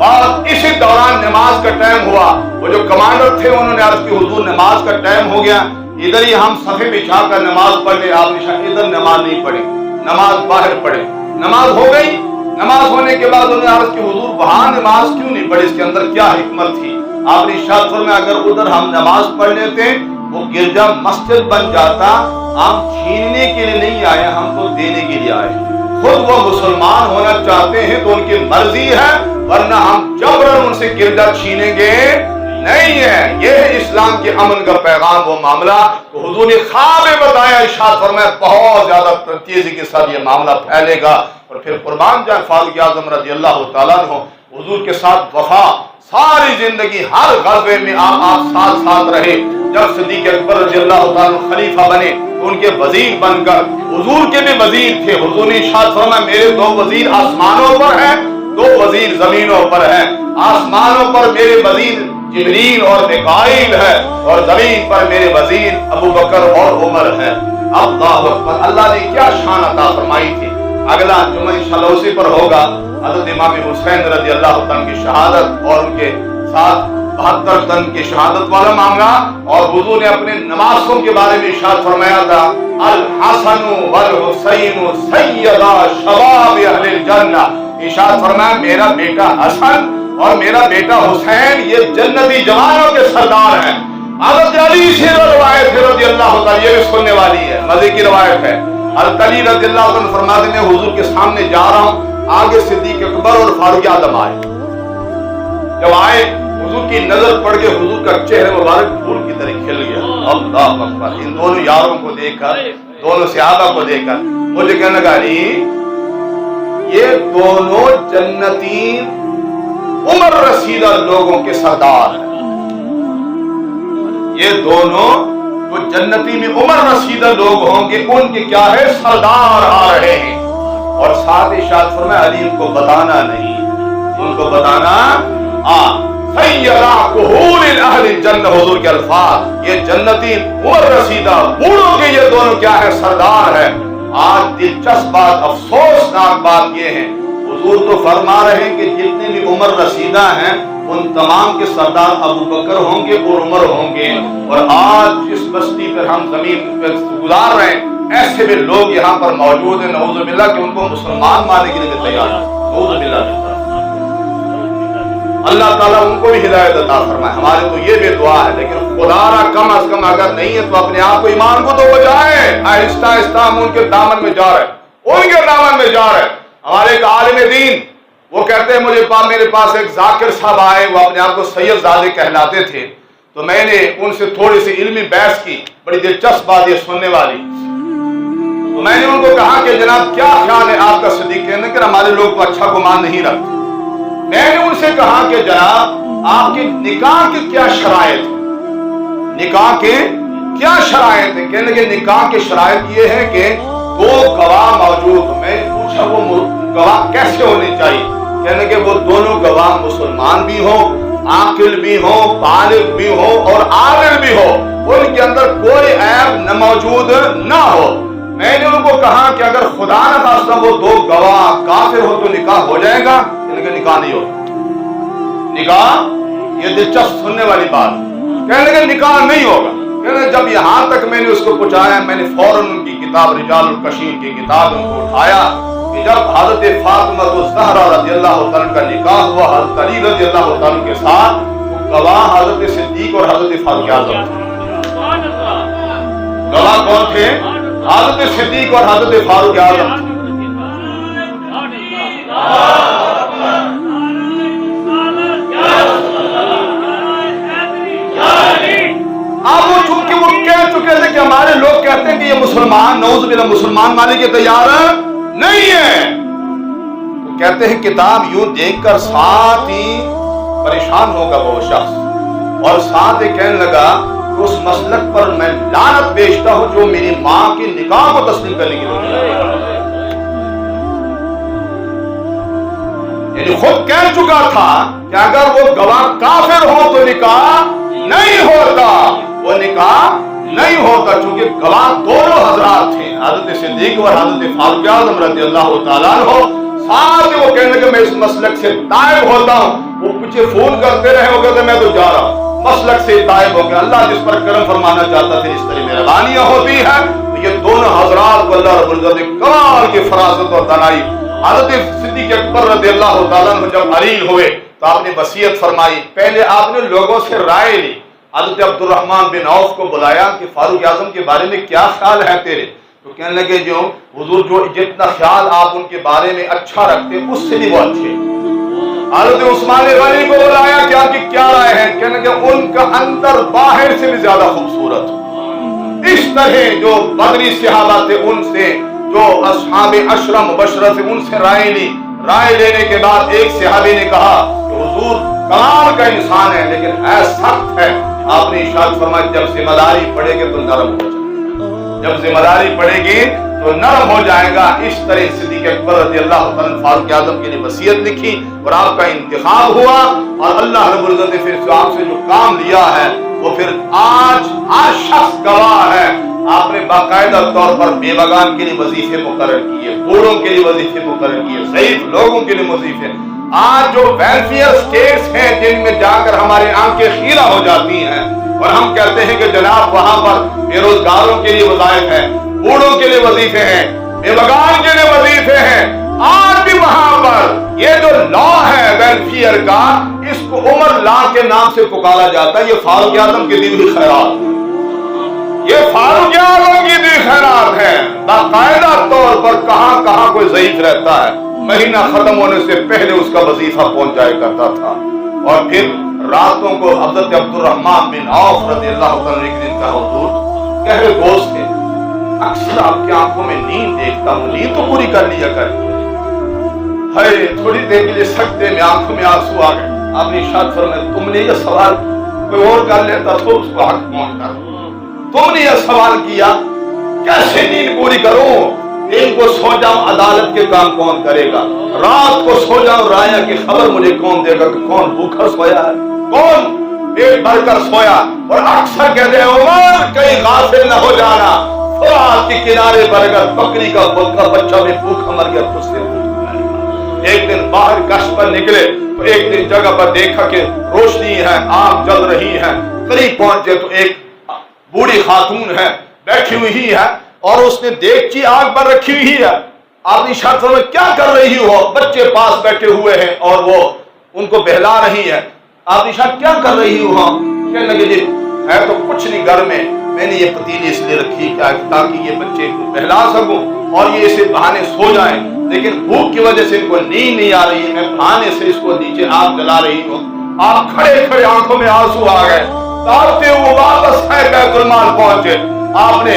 और इसी दौरान नमाज का टाइम हुआ। वो जो कमांडर थे उन्होंने अर्ज की हुजूर नमाज का टाइम हो गया, इधर ही हम सफे बिछा कर नमाज पढ़ ले। आपने इधर नमाज नहीं पढ़ी, नमाज बाहर पढ़े। नमाज हो गई। नमाज होने के बाद उन्होंने अर्ज की हुजूर वहां नमाज क्यों नहीं पढ़ी, इसके अंदर क्या हिकमत थी? आपने इरशाद फरमाया अगर उधर हम नमाज पढ़ लेते वो गिरजा मस्जिद बन जाता। हम छीनने के लिए नहीं आए, हम तो देने के लिए आए। खुद वो मुसलमान होना चाहते हैं तो उनकी मर्जी है, वरना हम जबरन उनसे गिरजा छीनेंगे नहीं है। ये है इस्लाम के अमन का पैगाम, वो मामला। तो हुजूर ने ख्वाब में बताया, इरशाद फरमाया बहुत ज्यादा तेजी के साथ ये मामला फैलेगा। और फिर कुर्बान जाए फारूक आज़म रज़ी अल्लाह तआला अन्हु, हुजूर के साथ वफा सारी जिंदगी, हर गज़वे में आप साथ साथ रहे। जब सिद्दीक़ अकबर रज़ी अल्लाह तआला अन्हु खलीफा बने तो उनके वजीर बनकर हुजूर के भी वजीर थे। हुजूर ने इरशाद फरमाया मेरे 2 वजीर आसमानों पर हैं, 2 वजीर जमीनों पर हैं। आसमानों पर मेरे वजीर जिब्रील और मिकाईल है और जमीन पर मेरे वजीर अबू बकर और उमर है। अल्लाहु अकबर। अल्लाह ने क्या शान अता फरमाई थी। अगला जुमा इंशाअल्लाह उसी पर होगा। हज़रत इमाम हुसैन रज़ी अल्लाह तआला की शहादत और उनके साथ 72 तन की शहादत वाला मामला। और हुजूर ने अपने नवासों के बारे में इरशाद फरमाया था अल हसनु वल हुसैनु सय्यदा शबाब अहलिल जन्नह। इरशाद फरमाया मेरा बेटा हसन और मेरा बेटा हुसैन ये जन्नती जवानों के सरदार हैं। हज़रत अली से रवायत है रज़ी अल्लाह तआला, ये भी सुनने वाली है, मजे की रवायत है। हज़रत अली रज़ी अल्लाह तआला फरमाते हैं हुजूर के सामने जा रहा हूं, आगे सिद्दीक़ अकबर और फारूक आज़म आए। जब आए हुजूर की नजर पड़ के हुजूर का चेहरा मुबारक फूल की तरह खिल गया। अल्लाह अकबर। इन दोनों यारों को देखकर, दोनों सहाबा को देखकर मुझे कहने लगा ये दोनों जन्नती उम्र रसीदा लोगों के सरदार हैं। ये दोनों जो जन्नती में उम्र रसीदा लोग होंगे उनके क्या है, सरदार आ रहे हैं। और साथ ही शाद फरमाया अली उनको बताना नहीं, उनको बताना सैयदा कुहूरिल अहलिल जन्नह, हुजूर के अल्फाज, ये जन्नती उम्र रसीदा बूढ़ों के ये दोनों क्या है, सरदार है। आज दिलचस्प बात, अफसोसनाक बात ये है, हुजूर तो फरमा रहे हैं कि जितने भी उम्र रसीदा हैं उन तमाम के सरदार अबू बकर होंगे और उमर होंगे। और आज जिस बस्ती पर हम जमीन पर गुजार रहे हैं, ऐसे भी लोग यहाँ पर मौजूद हैं नऊजुबिल्लाह कि उनको मुसलमान मानने के लिए तैयार हैं। नऊजुबिल्लाह, अल्लाह ताला उनको भी हिदायत अता फरमाए। हमारे तो ये भी दुआ है, लेकिन खुदा कम अज कम अगर नहीं है तो अपने आप को ईमान को तो बचाए। आहिस्ता आहिस्ता हम उनके दामन में जा रहे हैं, उनके दामन में जा रहे हैं। हमारे एक आलिम दीन वो कहते हैं मेरे पास एक जाकिर साहब आए, वो अपने आप को सैयदजादे कहलाते थे। तो मैंने उनसे थोड़ी सी इल्मी बहस की, बड़ी दिलचस्प बात ये सुनने वाली। तो मैंने उनको कहा कि जनाब क्या ख्याल है आपका सिद्दीक, कहने कि हमारे लोग तो अच्छा गुमान नहीं रखते। मैंने उनसे कहा कि जनाब आपके निकाह के क्या शराइत है, निकाह के क्या शराइत है? कहने के निकाह के शराइत ये है कि दो गवाह मौजूद। मैं पूछा वो गवाह कैसे होने चाहिए? कहने के वो दोनों गवाह मुसलमान भी हो, आकिल भी हो, बालिग भी हो और आदिल भी हो, उनके अंदर कोई ऐब न मौजूद ना हो। मैंने उनको कहा कि अगर खुदा न खास्ता वो दो गवाह काफिर हो तो निकाह हो जाएगा? कहने के निकाह नहीं होगा। निकाह, ये दिलचस्प सुनने वाली बात। कहने के निकाह नहीं होगा। कहने जब यहां तक मैंने उसको पहुंचाया, मैंने फौरन उनकी किताब रिजालुल कशीर की किताब उनको उठाया कि जब हजरत फातिमा ज़हरा रज़ियल्लाहु तआला का निकाह हुआ हजरत अली रज़ियल्लाहु तआला के साथ, तो गवाह हजरत सिद्दीक और हजरत फारूक आज़म थे। गवाह कौन थे? हजरत सिद्दीक और हजरत फारूक आज़म। अब वो चूंकि वो कह चुके थे कि हमारे लोग कहते हैं कि ये मुसलमान नऊजुबिल्लाह मुसलमान मानने के तैयार नहीं है, तो कहते हैं किताब यूं देखकर साथ ही परेशान होगा वो शख्स, और साथ ही कहने लगा कि उस मसलक पर मैं लानत बेचता हूं जो मेरी मां के निकाह को तस्लीम करने के लिए, यानी खुद कह चुका था कि अगर वो गवाह काफिर हो तो निकाह नहीं होता, वो निकाह नहीं होता। चूंकि गवाह दोनों हजरात थे, हजरत सिद्दीक और हजरत फारूक आज़म रज़ियल्लाहु तआला अन्हु। साथ ही वो कहने लगे मैं इस मसलक से ताइब होता हूँ। वो पीछे फोन करते रहे, हो गए मैं तो जा रहा हूँ, मसलक से ताइब हो गया। अल्लाह जिस पर करम फरमाना चाहता था इस तरह मेहरबानियां होती है। तो ये दोनों हजरात को अल्लाह रब्बुल इज्जत ने कमाल की फरासत और दानाई, हजरत सिद्दीक अकबर रज़ियल्लाहु तआला अन्हु जब अरीन हुए तो आपने वसीयत फरमाई। पहले आपने लोगों से राय ली, हजरत अब्दुर्रहमान बिन औफ को बुलाया कि फारूक आज़म के बारे में क्या ख्याल है तेरे? तो कहने लगे जो हुजूर जो जितना ख्याल आप उनके बारे में अच्छा रखते उससे भी वो अच्छे। हजरत उस्मान गनी को बुलाया कि आपकी क्या राय है? कहने लगे उनका अंदर बाहर से भी ज्यादा खूबसूरत। इस तरह जो बदरी सहाबा थे उनसे, जो असहाबे अशरा मुबशरा से उनसे राय ली। राय लेने के बाद एक सहाबी ने कहा कि हुजूर कमाल का इंसान है लेकिन है सख्त है। आपने इरशाद फरमाया जब जिम्मेदारी पड़ेगी तो नरम हो जाएगा, जब जिम्मेदारी पड़ेगी तो नरम हो जाएगा। इस तरह सिद्दीक अकबर रज़ियल्लाहु तआला फारूक आज़म के लिए वसीयत लिखी और आपका इंतखाब हुआ। और अल्लाह रब्बुल इज्जत ने फिर आपसे जो काम लिया है वो फिर आज शख्स गवाह है। आपने बाकायदा तौर पर बेबगान के लिए वजीफे मुकर्रर किए, बूढ़ों के लिए वजीफे मुकर्रर किए, ज़ईफ लोगों के लिए वजीफे। आज जो वेलफेयर स्टेट्स हैं जिनमें जाकर हमारी आंखें खीरा हो जाती हैं और हम कहते हैं कि जनाब वहां पर बेरोजगारों के लिए वज़ाइफ है, बूढ़ों के लिए वजीफे हैं, बेबगान के लिए वजीफे हैं। आज भी वहां पर ये जो लॉ है वेलफेयर का, इसको उमर लॉ के नाम से पुकारा जाता है। ये फारूक आज़म की दी हुई खैरात, ये फारूक आज़म की दी खैरात है। बाकायदा तौर पर कहां कहां कोई ज़ईफ रहता है, महीना खत्म होने से पहले उसका वजीफा पहुंच जाया करता था। और फिर रातों को हजरत अब्दुर्रहमान बिन औफ रज़ियल्लाहु तआला एक दिन का हुजूर गहरे दोस्त थे, अक्सर आपकी आंखों में नींद देखता हूँ, नींद तो पूरी कर लिया कर। हाय थोड़ी देर के लिए सकते में आंखों में आंसू आ गए। आपने इरशाद फरमाया तुमने ये सवाल कोई और कर लेता तो उसको हक पहुंचता। तुमने यह सवाल किया कैसे नींद पूरी करूं? दिन को सो जाऊं अदालत के काम कौन करेगा, रात को सो जाऊं राया की खबर मुझे कौन देगा कि कौन भूखा सोया है, कौन पेट भरकर सोया। और अक्सर कहते हैं उमर कहीं गाफिल न हो जाना, फुरात के किनारे पर अगर बकरी का बच्चा भी भूखा मर गया तो उससे एक दिन बाहर गश्त पर निकले तो एक दिन जगह पर देखा कि रोशनी है, आग जल रही है। करीब पहुंचे तो एक बूढ़ी खातून है बैठी हुई है और उसने देगची आग पर रखी हुई है। आप इशारा में क्या कर रही हो? बच्चे पास बैठे हुए हैं और वो उनको बहला रही है। आप इशारा क्या कर रही हो? कहने लगे जी है तो कुछ नहीं, घर में मैंने ये पतीली इसलिए रखी ताकि ये बच्चे को बहला सकूं और ये इसे बहाने सो जाएं, लेकिन भूख की वजह से इनको नींद नहीं आ रही है, मैं बहाने से इसको नीचे आग जला रही हूँ। आप खड़े खड़े आंखों में आंसू आ गए, दौड़ते हुए वापस है बैतुल माल पहुंचे। आपने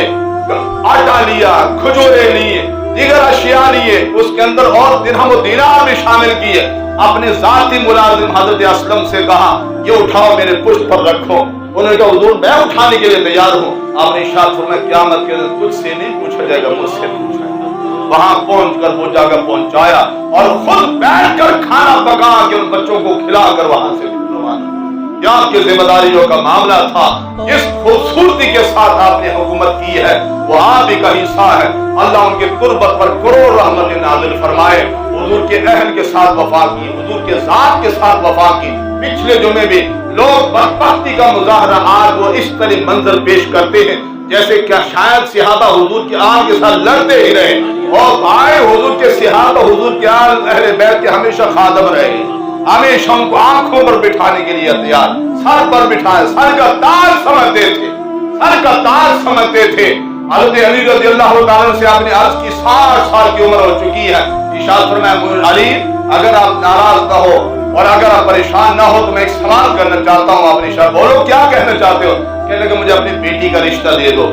आटा लिया, खजूरें लिए, दीगर अशिया लिए, उसके अंदर और दिरहम और दीनार भी शामिल किए। अपने जाती मुलाजिम हजरत असलम से कहा ये उठाओ मेरे पुष्ट पर रखो। उन्होंने कहा हुजूर मैं उठाने के लिए तैयार हूँ। आपने इरशाद फरमाया क़यामत के दिन तुझसे नहीं पूछा जाएगा, मुझसे पूछा जाएगा। वहां पहुंचकर वो जगह पहुंचाया और खुद बैठकर खाना पका के उन बच्चों को खिलाकर वहां से रवाना। क्या की जिम्मेदारियों का मामला था, इस खूबसूरती के साथ आपने हुकूमत की है, वो आप ही का हिस्सा है। अल्लाह उनके कुर्बत पर करोड़ रहमत नाज़िल फरमाए। हुजूर के अहल के साथ वफा की, हुजूर के ज़ात के साथ वफा की। पिछले जुमे में लोग बदबख्ती का मुजाहरा आज वो इस तरह मंजर पेश करते हैं जैसे क्या शायद सिहाबा हुजूर के आल के साथ लड़ते ही रहे और भाई हुजूर के सिहाबा हुजूर के आल अहले बैत के हमेशा खादम रहे, हमेशा उनको आंखों पर बिठाने के लिए तैयार, सर पर बिठाए, सर का ताज समझते थे, सर का ताज समझते थे। हज़रत अली रज़ियल्लाहु ताला से आपने अर्ज की 60 साल की उम्र हो चुकी है। इरशाद फरमाया अली अगर आप नाराज न हो और अगर आप परेशान ना हो तो मैं एक सवाल करना चाहता हूँ। आपने इरशाद बोलो क्या कहना चाहते हो? कहने लगे मुझे अपनी बेटी का रिश्ता दे दो।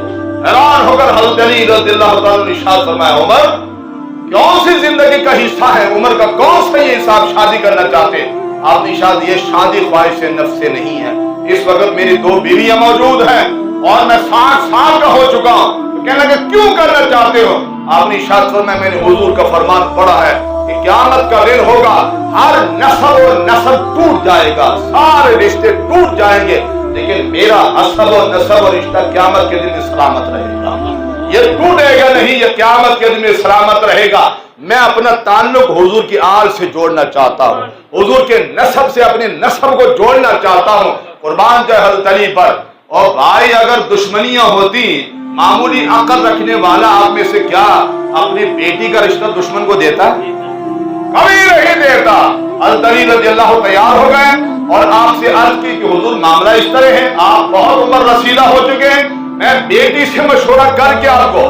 हैरान होकर हज़रत अली रज़ियल्लाहु ताला ने इरशाद फरमाया उमर कौन सी जिंदगी का हिस्सा है, उम्र का कौन सा ये हिस्सा आप शादी करना चाहते हैं? आपने इरशाद ये शादी ख्वाहिश नफ्स से नहीं है, इस वक्त मेरी 2 बीवियां मौजूद हैं और मैं 60 साल का हो चुका हूँ। तो कहने लगे क्यों करना चाहते हो? आपने इरशाद फरमाया मैंने हुजूर का फरमान पढ़ा है कि क़यामत का दिन होगा, हर नस्ल और नस्ल टूट जाएगा, सारे रिश्ते टूट जाएंगे, लेकिन मेरा हसब और नसब और रिश्ता क़यामत के दिन में सलामत रहेगा। ये टूटेगा नहीं, ये क़यामत के दिन में सलामत रहेगा। मैं अपना ताल्लुक हुजूर की आल से जोड़ना चाहता हूँ, हुजूर के नसब से अपने नसब को जोड़ना चाहता हूँ। कुर्बान जाए हज़रत अली पर। और भाई अगर दुश्मनियां होती, मामूली अकल रखने वाला आप में से क्या अपनी बेटी का रिश्ता दुश्मन को देता? कभी नहीं देता। हज़रत अली रज़ियल्लाहु तैयार हो गए और आपसे अर्ज की कि हुजूर मामला इस तरह है, आप बहुत उम्र रसीला हो चुके हैं, मैं बेटी से मशवरा करके आपको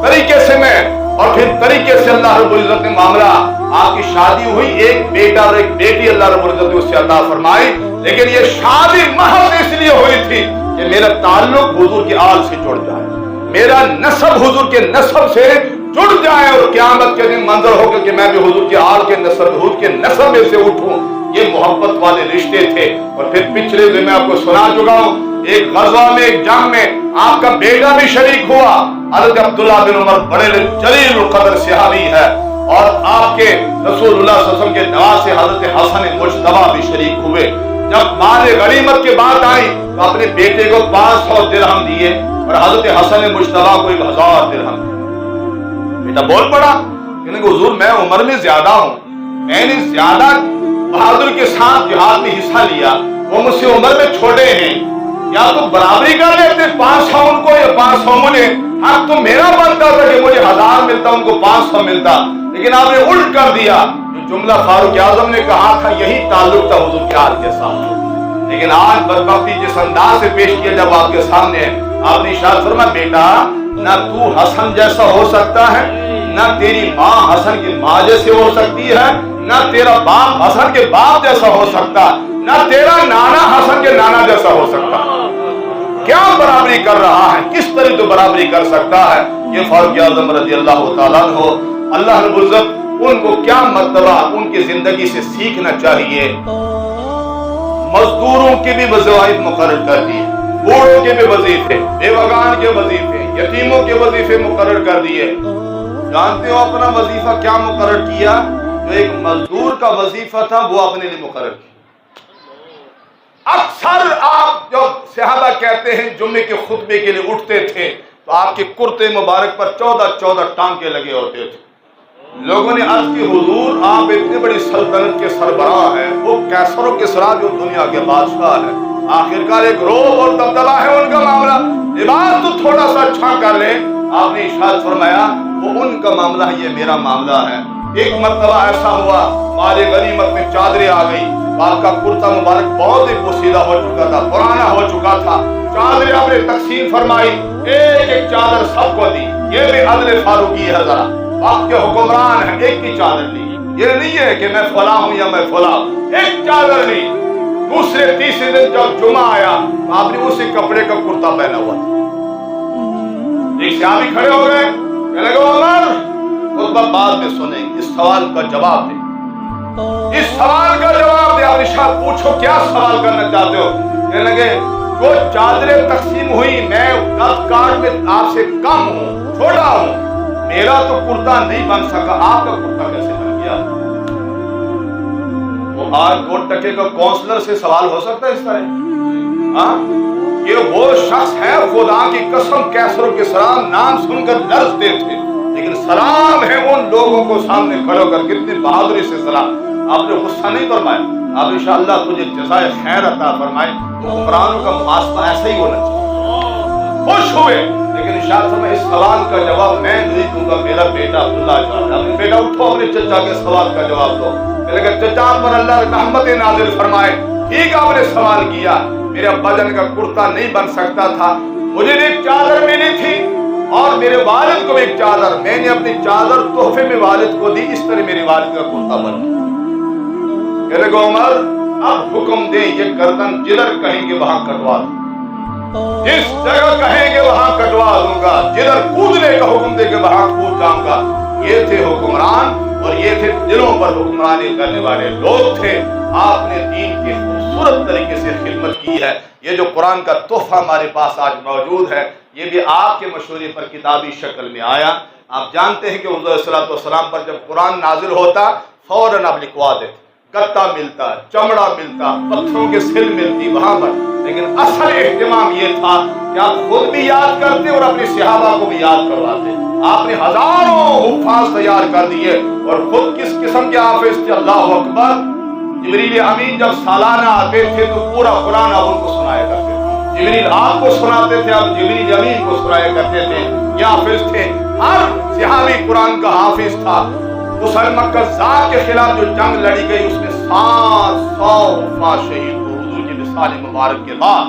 तरीके से मैं और फिर तरीके से अल्लाह रब्बुल इज्जत ने मामला आपकी शादी हुई, एक बेटा और एक बेटी अल्लाह रब्बुल इज्जत ने उससे अता फरमाई। लेकिन ये शादी महज इसलिए हुई थी कि मेरा ताल्लुक हुजूर के आल से जुड़ जाए, मेरा नसब हुजूर के नसब से जुड़ जाए और क़यामत के दिन मंजर होकर कि मैं भी हुजूर के आल के नसब, हुजूर के नसब में से उठूं। ये मोहब्बत वाले रिश्ते थे। और फिर पिछले दिन मैं आपको सुना चुका हूँ, एक गज़वा में, एक जंग में आपका बेटा भी शरीक हुआ। हज़रत अब्दुल्ला बिन उमर बड़े जलील क़द्र सहाबी है और आपके रसूलुल्लाह सल्लल्लाहु अलैहि वसल्लम के नवासे हज़रत हसन मुज्तबा भी शरीक हुए। जब माल गनीमत की बात आई तो अपने बेटे को 500 दिरहम दिए और हज़रत हसन मुज्तबा को 1000 दिरहम। बेटा बोल पड़ा, कहने हुजूर मैं उम्र में ज्यादा हूँ, मैंने ज्यादा बहादुर के साथ जिहाद में हिस्सा लिया, वो मुझसे उम्र में छोटे हैं, या तो बराबरी कर लेते 500 उनको या 500 मुझे। हाँ तो मेरा बनता था कि मुझे 1000 मिलता, उनको 500 मिलता, लेकिन आपने उल्ट कर दिया। जुमला फारूक आजम ने कहा था यही ताल्लुक था हुजूर के आल के साथ, लेकिन आज बदबख्ती जिस अंदाज से पेश किया जब आपके सामने, आपने इरशाद फरमाया बेटा ना तू हसन जैसा हो सकता है, ना तेरी माँ हसन की माँ जैसे हो सकती है, ना तेरा बाप हसन के बाप जैसा हो सकता, ना तेरा नाना हसन के नाना जैसा हो सकता। क्या बराबरी कर रहा है, किस तरह तो बराबरी कर सकता है? ये फारूक आजम रज़ियल्लाहु ताला अन्हु, अल्लाह रब्बुल इज्जत उनको क्या मर्तबा उनकी जिंदगी से सीखना चाहिए। मजदूरों की भी वज़ाइफ मुकर्रर कर दी, बूढ़ों के भी वजीफे, बेवगान के वजीफे, यतीमों के वजीफे मुकर्रर कर दिए। जानते हो अपना वजीफा क्या मुकर्रर किया? जो एक मजदूर का वजीफा था वो अपने लिए मुकर्रर किया। अक्सर आप जब सहाबा कहते हैं जुम्मे के खुतबे के लिए उठते थे तो आपके कुर्ते मुबारक पर 14 टांके लगे होते थे। लोगों ने अर्ज की, हुजूर आप इतनी बड़ी सल्तनत के सरबराह हैं, वो कैसरों के सरा जो दुनिया के बादशाह है, आखिरकार एक रोब और दबदबा है उनका मामला, लिबास तो थोड़ा सा अच्छा कर ले। आपने इरशाद फरमाया वो उनका मामला है, ये मेरा मामला है। एक मर्तबा ऐसा हुआ, माले गनीमत में चादरें आ गई, आपका कुर्ता मुबारक बहुत ही पोशीदा हो चुका था, पुराना हो चुका था, चादरें आपने तकसीम फरमाई, एक एक चादर सबको दी। ये भी अदल फारूकी है, जरा आपके हुक्मरान हैं, एक की चादर ली। ये नहीं है कि मैं फला हूं या मैं फला, एक चादर ली। दूसरे तीसरे दिन जब जुमा आया तो आपने उसी कपड़े का कुर्ता पहना हुआ था। एक सहाबी खड़े हो गए, कहने लगे उमर खुतबा बाद में सुनेंगे, इस सवाल का जवाब दे, इस सवाल का जवाब दे। आप इरशाद पूछो क्या सवाल करना चाहते हो? कहने लगे जो चादरें तकसीम हुई, मैं कद काट में आपसे कम हूं, छोटा हूं, मेरा तो कुर्ता नहीं बन सका, आपका कुर्ता कैसे बन गया? वो आज 2 का काउंसलर से सवाल हो सकता है इस तरह? हाँ, ये वो शख्स है, खुदा की कसम कैसरों के सलाम नाम सुनकर लरजते थे, लेकिन सलाम है उन लोगों को सामने खड़े होकर, कितनी बहादुरी से सलाम। आपने गुस्सा नहीं फरमाया, आप इंशाअल्लाह तुझे जज़ाए खैर अता फरमाए। हुक्मरानों का मुहासबा ऐसा ही होना चाहिए। खुश हुए, लेकिन इंशाअल्लाह मैं इस सवाल का जवाब मैं नहीं दूंगा, मेरा बेटा अब्दुल्ला चाहता है। बेटा उठो, अपने चचा के सवाल का जवाब दो। मैंने कहा चचा पर अल्लाह ने रहमत नाज़िल फरमाए, ठीक आपने सवाल किया, मेरे अब्बाजान का कुर्ता नहीं बन सकता था, मुझे एक चादर मिली थी और मेरे वालिद को एक चादर, मैंने अपनी चादर तोहफे में वालिद को दी, इस तरह मेरे वालिद का कुर्ता बन गया। उमर अब हुक्म दे, ये गर्दन जिधर कहेंगे वहां कटवा दूं, जिस जगह कहेंगे वहां कटवा दूंगा, जिधर कूदने का हुक्म देंगे वहां कूद जाऊंगा। ये थे हुक्मरान और ये थे दिलों पर हुक्मरानी करने वाले लोग थे। आपने दीन की खूबसूरत तरीके से खिदमत की है। ये जो कुरान का तोहफा हमारे पास आज मौजूद है, ये भी आपके मशवरे पर किताबी शक्ल में आया। आप जानते हैं कि हुज़ूर सल्लल्लाहु अलैहि वसल्लम पर जब कुरान नाजिल होता फौरन आप लिखवा देते, गत्ता मिलता, चमड़ा मिलता, पत्थरों के सिल मिलती वहां पर, लेकिन असल एहतिमाम ये था कि आप खुद भी याद करते और अपने सहाबा को भी याद करवाते। आपने हजारों हुफ़ाज़ तैयार कर दिए और खुद किस किस्म के हाफिज़ थे, अल्लाहु अकबर। जिब्रील अमीन जब सालाना आते थे तो पूरा कुरान आप उनको सुनाया करते थे, जिब्रील आपको सुनाते थे, आप जिब्रील अमीन को सुनाया करते थे। ये हाफिज़ थे, हर सहाबी कुरान का हाफिज़ था। मुसलमान के खिलाफ जो जंग लड़ी गई उसमें 700 हुफ़ाज़ शहीद हुए। हुजूर की विसाल मुबारक के बाद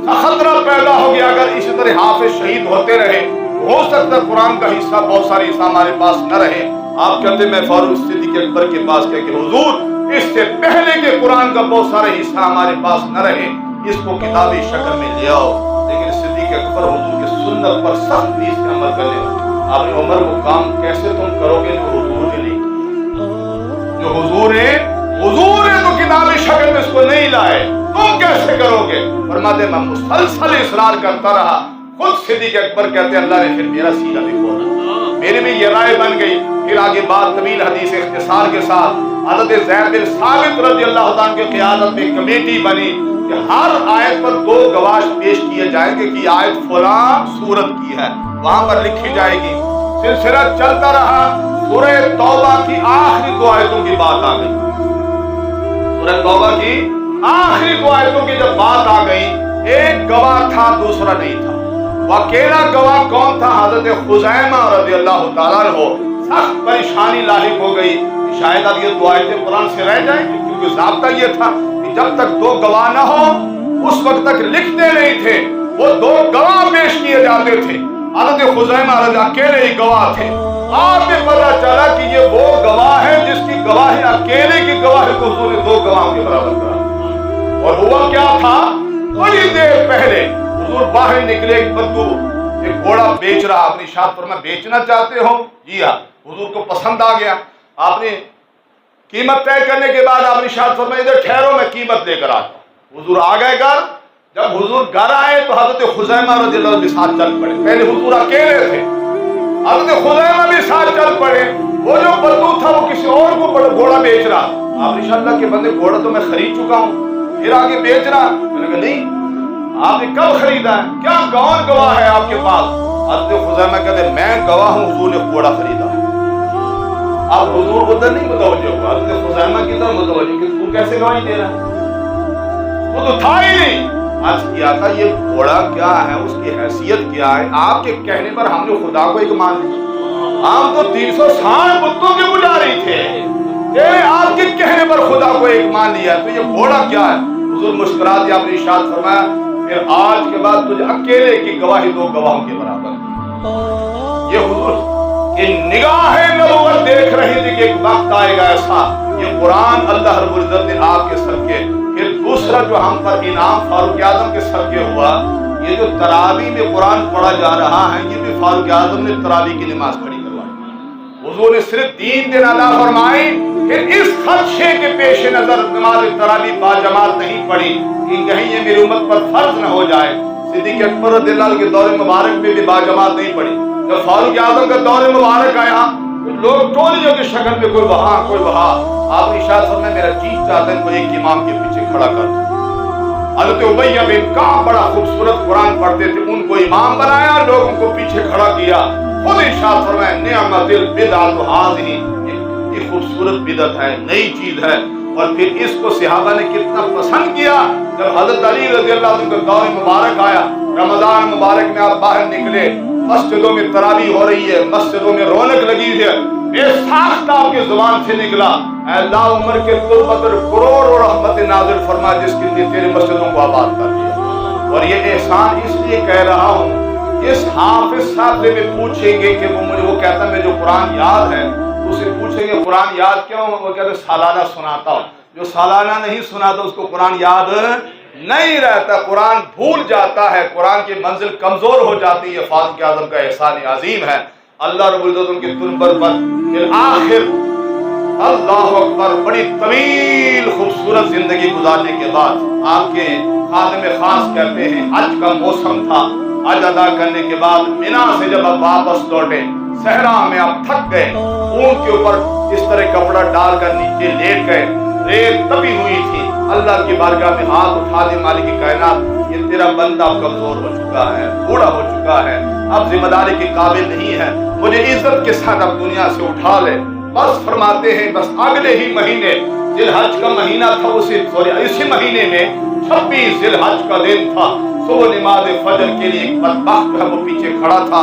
खतरा पैदा हो गया, अगर इसी तरह हाफिज़ शहीद होते रहे हो सकता है कुरान का हिस्सा, बहुत सारे हिस्सा हमारे पास न रहे। आप कहते मैं फारूक सिद्दीक़ अकबर के पास कह के हुजूर इससे पहले के कुरान का बहुत सारे हिस्सा हमारे पास न रहे, इसको किताबी शक्ल में ले आओ। लेकिन सिद्दीक़ अकबर हुजूर की सुन्नत पर सख्ती से अमल करने लगे। आपने उमर वो काम कैसे तुम करोगे जो हुजूर ने नहीं, जो हुजूर ने तो किताबी शक्ल में इसको नहीं लाए, तुम कैसे करोगे? फरमाते मैं मुसलसल इसरार करता रहा। खुद सिद्दीक़ अकबर कहते अल्लाह ने फिर मेरा सीना भी खोला, मेरी भी ये राय बन गई। फिर आगे बात तवील हदीस इख्तिसार के साथ हज़रत ज़ैद बिन साबित रज़ियल्लाहु ताला की क़यादत में कमेटी बनी कि हर आयत पर 2 गवाह पेश किए जाएंगे कि आयत फलां सूरत की है, वहां पर लिखी जाएगी। सिलसिला चलता रहा, सूरह तौबा की आखिरी 2 आयतों की बात आ गई। सूरह तौबा की आखिरी 2 आयतों की जब बात आ गई, एक गवाह था दूसरा नहीं था। अकेला गवाह कौन था? हज़रत खुज़ैमा रज़ियल्लाहु ताला अन्हु। सख्त परेशानी लाहिक हो गई, शायद अब ये 2 आयतें कुरान से रह जाएंगी, क्योंकि ज़ाब्ता ये था कि जब तक 2 गवाह न हो उस वक्त तक लिखते नहीं थे। वो 2 गवाह पेश किए जाते थे। हज़रत खुज़ैमा अकेले ही गवाह थे। आज भी पता चला कि ये वो गवाह है जिसकी गवाही अकेले की गवाही को हुजूर ने 2 गवाहों के बराबर करा। और हुआ क्या था, थोड़ी देर पहले हुजूर बाहर निकले, एक बंदू एक घोड़ा बेच रहा। अपनी शाद पर मैं बेचना चाहते हो? जी हाँ। हुजूर को पसंद आ गया। आपने कीमत तय करने के बाद आपने शाद फरमाया इधर ठहरो, मैं कीमत लेकर आता हूं। हुजूर आ गए घर, जब हुजूर घर आए तो हजरत खुजैमा रज़ियल्लाहु अन्हु भी साथ चल पड़े। पहले हुजूर अकेले थे, हजरत खुजैमा भी साथ चल पड़े। वो जो बद्दू था वो किसी और को घोड़ा बेच रहा। आप इंशाअल्लाह के बंदे, घोड़ा तो मैं खरीद चुका हूँ, फिर आगे बेच रहा। मैंने कहा नहीं, आपने कब खरीदा है, क्या कौन गवाह है आपके पास? हजरत खुजैमा कहते मैं गवाह हूँ, हुजूर ने घोड़ा खरीदा। आप हुजूर उधर नहीं मुतवज्जो हुआ, हजरत खुजैमा की तरफ मुतवज्जो कि तू कैसे गवाही दे रहा है, वो तो था ही नहीं। आज किया था ये घोड़ा क्या है, उसकी हैसियत क्या है, आपके कहने पर हमने खुदा को एक मान लिया। हम तो 360 बुतों के पुजारी थे, आपके कहने पर खुदा को एक मान लिया, तो ये घोड़ा क्या है? हुजूर मुस्कुराते आपने इरशाद फरमाया फिर आज के बाद तुझे अकेले की गवाही 2 गवाहों के बराबर। ये हुजूर की निगाहें नबूवत देख रही थी कि एक वक्त आएगा ऐसा, ये कुरान अल्लाह रब्बुल इज्जत ने आपके सदके। फिर दूसरा जो हम पर इनाम फारूक आजम के सदके हुआ, ये जो तरावी में कुरान पढ़ा जा रहा है, ये भी फारूक आजम ने तरावी की नमाज खड़ी करवाई। हुजूर ने सिर्फ 3 दिन अदा फरमाई, फिर इस खदशे के पेश नजर नमाज तरावी बाजमात नहीं पढ़ी कि कहीं ये मेरी उम्मत पर फर्ज न हो जाए। सिद्दीक़ अकबर रज़ियल्लाहु अन्हु के दौरे मुबारक में भी बाजमात नहीं पढ़ी। जब फारूक आजम का दौरे मुबारक आया, लोग टोलियों की शक्ल में कोई वहां कोई वहां, आप इरशाद फरमाया मेरा जी चाहता है कोई एक इमाम के पीछे खड़ा कर दो। हज़रत उमय्या बिन काब बड़ा खूबसूरत कुरान पढ़ते थे, उनको इमाम बनाया, लोगों को पीछे खड़ा किया। खुद इरशाद फरमाया निअमतिल बिदअतु हाज़िही, ये खूबसूरत बिदअत है, नई चीज है। और फिर इसको सहाबा ने कितना पसंद किया। जब हज़रत अली रज़ियल्लाहु अन्हु का दौर मुबारक आया, रमजान मुबारक में आप बाहर निकले, मस्जिदों में तरावी हो रही है, मस्जिदों में रौनक लगी है, बेसाख्ता आपकी जुबान से निकला अल्लाह उम्र के तुल्बतर करोड़ रहमत नाज़िल फरमा जिसके लिए तेरे मस्जिदों को आबाद कर दिया। और ये एहसान इसलिए कह रहा हूँ, इस हाफिज साहब से में पूछेंगे कि वो कहता है जो कुरान याद है, उसे पूछेंगे कुरान याद क्यों, वो कहते सालाना सुनाता हूँ। जो सालाना नहीं सुनाता उसको कुरान याद नहीं रहता, कुरान भूल जाता है, कुरान की मंजिल कमजोर हो जाती है। फारूक आजम का एहसान अजीम है, अल्लाह रब्बुल इज्जत उनकी तुरबत पर फिर आखिर अल्लाह अकबर बड़ी तवील खूबसूरत जिंदगी गुजारने के बाद आपके खादिम खास कहते हैं हज का मौसम था, हज अदा करने के बाद मिना से जब आप वापस लौटे, सहरा में आप थक गए, ऊंट के ऊपर इस तरह कपड़ा डालकर नीचे लेट गए, रेत दबी हुई थी, अल्लाह की बारगाह में हाथ उठा दे मालिक कायनात, ये तेरा बंदा कमजोर हो चुका है, बूढ़ा हो चुका है, अब जिम्मेदारी के काबिल नहीं है, मुझे इज्जत के साथ अब दुनिया से उठा ले। बस फरमाते हैं बस अगले ही महीने जिलहज का महीना था, इसी महीने में 26 जिलहज का दिन था, सुबह नमाज फजर के लिए एक बदबख्त है वो पीछे खड़ा था,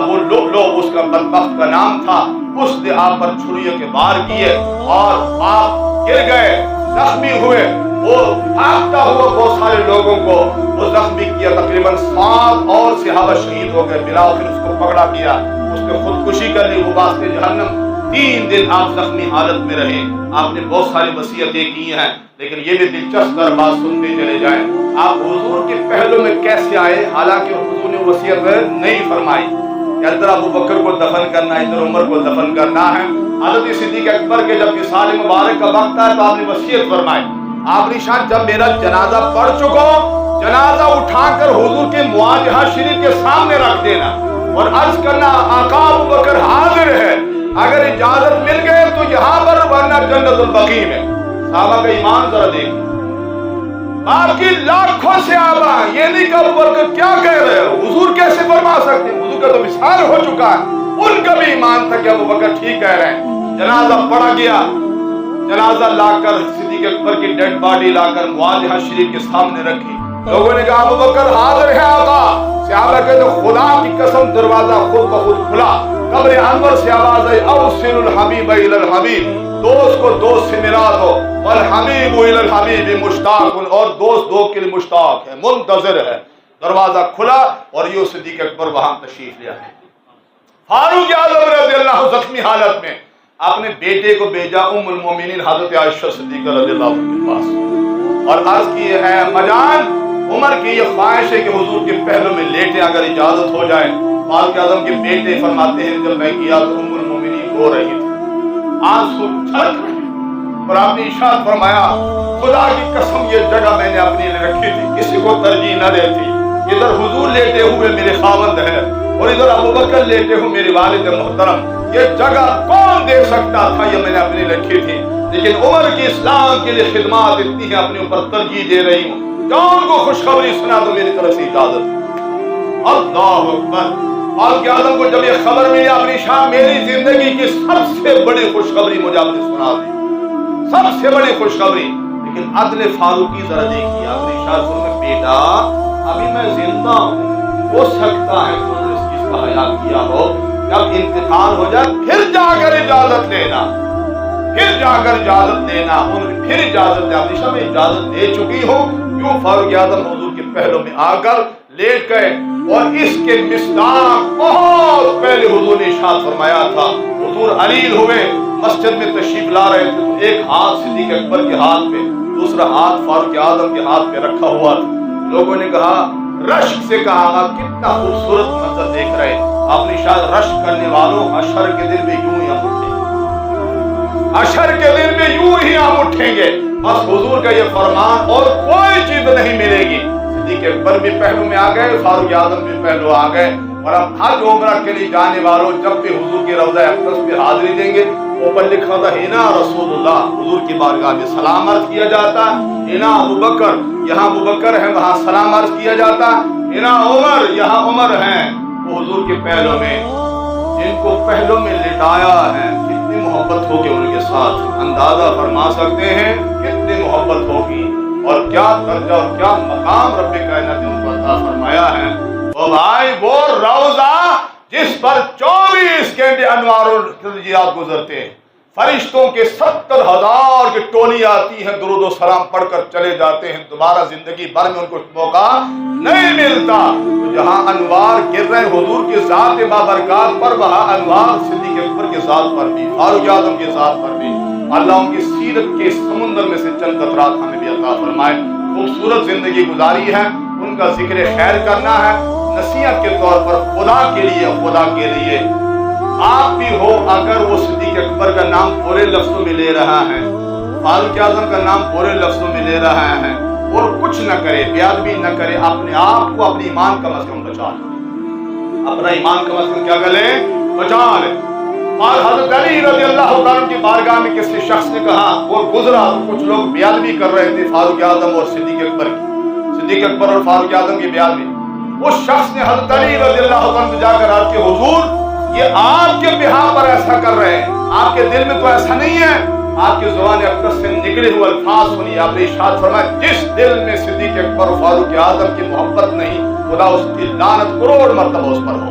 अबू लुअलुअ उसका बदबख्त का नाम था, उसने आप पर छुरियों के वार किए और आप गिर गए, जख्मी हुए, वो भागता हुआ बहुत सारे लोगों को वो जख्मी किया, तकरीबन 7 और सहाबा शहीद हो गए, बिलाखिर उसको पकड़ा गया, उसने खुदकुशी कर ली, वो वास्ते जहन्नम। 3 दिन आप जख्मी हालत में रहे, आपने बहुत सारी वसीयतें की हैं, लेकिन ये भी दिलचस्प बात सुनते चले जाएं, आप हुजूर के पहलू में कैसे आए, हालांकि हुजूर ने वसीयत नहीं फरमाई, इधर अबू बकर को दफन करना है, इधर उमर को दफन करना है। हज़रत सिद्दीक़ अकबर के जब विसाल मुबारक का वक्त आया तो आपने वसीयत फरमाई, आपने शायद जब मेरा जनाजा पढ़ चुको, जनाजा उठाकर हुजूर के मुआजहा शरीफ के सामने रख देना और अर्ज करना आका अबू बकर हाजिर है, अगर इजाजत मिल गए तो यहाँ पर, वरना जन्नतुल बकी में। साहबा का ईमान जरा देख, आपकी लाखों से आबा ये नहीं कब बकर क्या कह रहे हो, हुजूर कैसे फरमा सकते हैं, हुजूर का तो विसाल हो चुका है, उनका भी ईमान था कि अबू बकर ठीक कह रहे हैं। जनाजा पढ़ा गया, जनाजा लाकर सिद्दीक़ अकबर की डेड बॉडी लाकर मुआजहा शरीफ के सामने रखी, लोगों ने कहा अबू बकर हाजिर है आका, सहाबा कहते खुदा की कसम दरवाजा खुद ब खुद खुला, कब्र अनवर से आवाज आई औसिलुल हबीब इलल हबीब, दोस्त को दोस्त से मिला दो, वल हबीब इलल हबीब मुश्ताक, और दोस्त दोस्त के लिए मुश्ताक है, मुंतज़िर है। दरवाजा खुला और ये सिद्दीक़ अकबर वहां तशरीफ ले आए। फारूक आज़म रज़ियल्लाहु जख्मी हालत में अपने बेटे को भेजा उम्मुल मोमिनीन हज़रत आयशा सिद्दीक़ा रज़ियल्लाहु के पास और अर्ज की है मजान उमर की ये ख्वाहिश है कि हुजूर के पहलू में लेटे, अगर इजाजत हो जाए। फारूक आज़म के बेटे फरमाते हैं जब मैं किया तो उम्मुल मोमिनीन रो रही थी, आंसू छलक रहे, और आपने इरशाद फरमाया, खुदा की कसम ये जगह मैंने अपने लिए रखी थी, किसी को तरजीह न देती। इधर हुजूर लेटे हुए मेरे खावंद है और इधर अबू बकर लेटे हुए मेरे वालिद मोहतरम। ये जगह कौन दे सकता था, ये मैंने अपने लिए रखी थी। लेकिन उमर की इस्लाम के लिए खिदमत इतनी है, अपने ऊपर तरजीह दे रही हूँ। कौन को खुशखबरी सुना दो मेरी तरफ से इजाजत। अल्लाह अकबर। फारूक आजम को जब ये खबर मिली, आपने शाह मेरी जिंदगी की सबसे बड़ी खुशखबरी मुझे आपने सुना दी, सबसे बड़ी खुशखबरी। लेकिन अदले फारूकी जरा देखिए, आपने शाह फरमाया, बेटा अभी मैं जिंदा हूँ, हो सकता है तुमने इस चीज का हया किया हो, जब इंतकाल हो जाए फिर जाकर इजाजत लेना, फिर जाकर इजाजत लेना। उन्होंने फिर इजाजत दी, आपने शाह में इजाजत दे चुकी हो। क्यों? फारूक आजम हुजूर के पहलों में आकर लेट गए और इसके मिस्दाक बहुत पहले हुजूर ने इरशाद फरमाया था। हुजूर अलील हुए, मस्जिद में तशरीफ ला रहे थे, तो एक हाथ सिद्दीक अकबर के हाथ पे, दूसरा हाथ फारूक आजम के हाथ पे रखा हुआ था। लोगों ने कहा, रश्क से कहा, कितना खूबसूरत मंजर देख रहे हैं। आपने शायद रश्क करने वालों, हशर के दिन में यूं ही हम उठेंगे, हशर के दिन में यूं ही हम उठेंगे। बस हुजूर का ये फरमान और कोई चीज नहीं मिलेगी। सिद्दीक अकबर भी पहलू में आ गए, फारूक आजम भी पहलू आ गए। और अब हज उम्रा के लिए जाने वालों जब भी हुजूर के रौज़ा अक़दस पे हाजिरी देंगे, ऊपर लिखा था हिना रसूलुल्लाह, हुजूर की बारगाह में सलाम अर्ज किया जाता। हिना अबू बकर, यहाँ अबू बकर है, वहाँ सलाम अर्ज किया जाता। हिना उमर, यहाँ उमर हैं। वो हुजूर के पहलों में, जिनको पहलों में लिटाया है, कितनी मोहब्बत होगी उनके साथ, अंदाजा फरमा सकते हैं कितनी मोहब्बत होगी और क्या दर्जा और क्या मकाम रब्बे कायनात ने उनको अता फरमाया है। ओ भाई, वो रौज़ा जिस पर 24 घंटे अनवारुल तजलियात गुजरते हैं, फरिश्तों के 70,000 की टोली आती है, दुरूद और सलाम पढ़कर चले जाते हैं, दोबारा जिंदगी भर में उनको मौका नहीं मिलता। तो जहाँ अनवार गिर रहे हुजूर की ज़ात बाबरकात पर, वहाँ अनवार सिद्दीक अकबर के ज़ात पर भी, फारूक आज़म के ज़ात पर भी अल्लाह उनकी सीरत के समुंदर में से चंद कतरात हमें भी अता फरमाए। खूबसूरत जिंदगी गुजारी है, उनका जिक्र खैर करना है नसीहत के तौर पर, खुदा के लिए, खुदा के लिए। आप भी हो, अगर वो सिद्दीक अकबर का नाम पूरे लफ्जों में ले रहा है, फारूक आज़म का नाम पूरे लफ्जों में ले रहा है और कुछ न करे, बेअदबी न करे, अपने आप को, अपने ईमान कम से कम बचा ले, अपना ईमान कम से कम क्या कर ले, बचा ले। और हज़रत अली रज़ी अल्लाह ताला की बारगाह में किसी शख्स ने कहा, वो गुजरा, कुछ लोग बेअदबी कर रहे थे फारूक आज़म और सिद्दीक अकबर की, सिद्दीक अकबर और फारूक आज़म की बेअदबी। उस शख्स ने हज़रत अली रज़ी अल्लाह ताला से जाकर अर्ज़ की, हुजूर ये आपके बिहार पर ऐसा कर रहे हैं, आपके दिल में तो ऐसा नहीं है। आपकी ज़ुबान अक़दस से निकले हुए अल्फाज सुनिए, आपने इरशाद फरमाया, जिस दिल में सिद्दीक अकबर और फारूक आज़म की मोहब्बत नहीं, खुदा उसकी लानत करोड़ मर्तबा उस पर हो,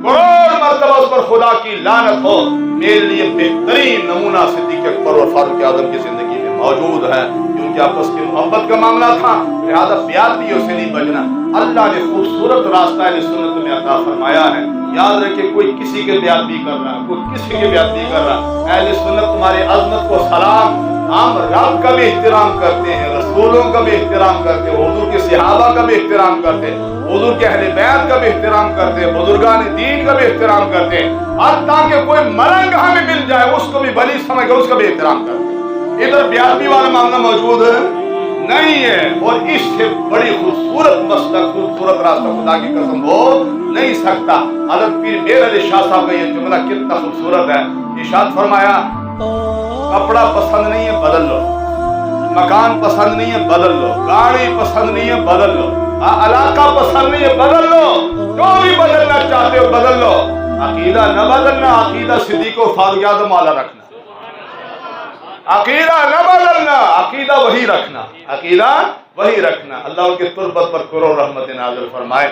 करोड़ मर्तबा उस पर खुदा की लानत हो। मेरे लिए बेहतरीन नमूना सिद्दीक अकबर और फारूक आज़म की जिंदगी में मौजूद है, क्योंकि आपस की मोहब्बत का मामला था, लिहाजा बेअदबियों से नहीं बचना। अल्लाह ने खूबसूरत रास्ता सुन्नत में अता फरमाया है। याद रखिए, कोई किसी के बेअदबी कर रहा है, कोई किसी के बेअदबी कर रहा है, अहले सुन्नत तुम्हारी अज़मत को सलाम, हम रब का भी एहतराम करते हैं, रसूलों का भी एहतराम करते हैं, हुजूर के सहाबा का भी एहतराम करते हैं, हुजूर के अहले बैत का भी एहतराम करते हैं, बुजुर्गान दीन का भी एहतराम करते हैं, और ताकि कोई मलंग हमें मिल जाए उसको भी बली समझ के उसका भी एहतराम करते हैं। इधर बेअदबी वाला मामला मौजूद नहीं है। और इससे बड़ी खूबसूरत मसला, खूबसूरत रास्ता खुदा की कसम हो नहीं सकता। हज़रत पीर मेर अली शाह साहब का ये जुमला कितना खूबसूरत है। इरशाद फरमाया, कपड़ा पसंद नहीं है बदल लो, मकान पसंद नहीं है बदल लो, गाड़ी पसंद नहीं है बदल लो, इलाका पसंद नहीं है बदल लो, जो भी बदलना चाहते हो बदल लो, अकीदा न बदलना, अकीदा सिद्दीक और फारूक आज़म वाला रखना, अकीदा न बदलना, अकीदा वही रखना, अकीदा वही रखना। अल्लाह उनके तुर्बत पर करोड़ रहमत नाज़िल फरमाए।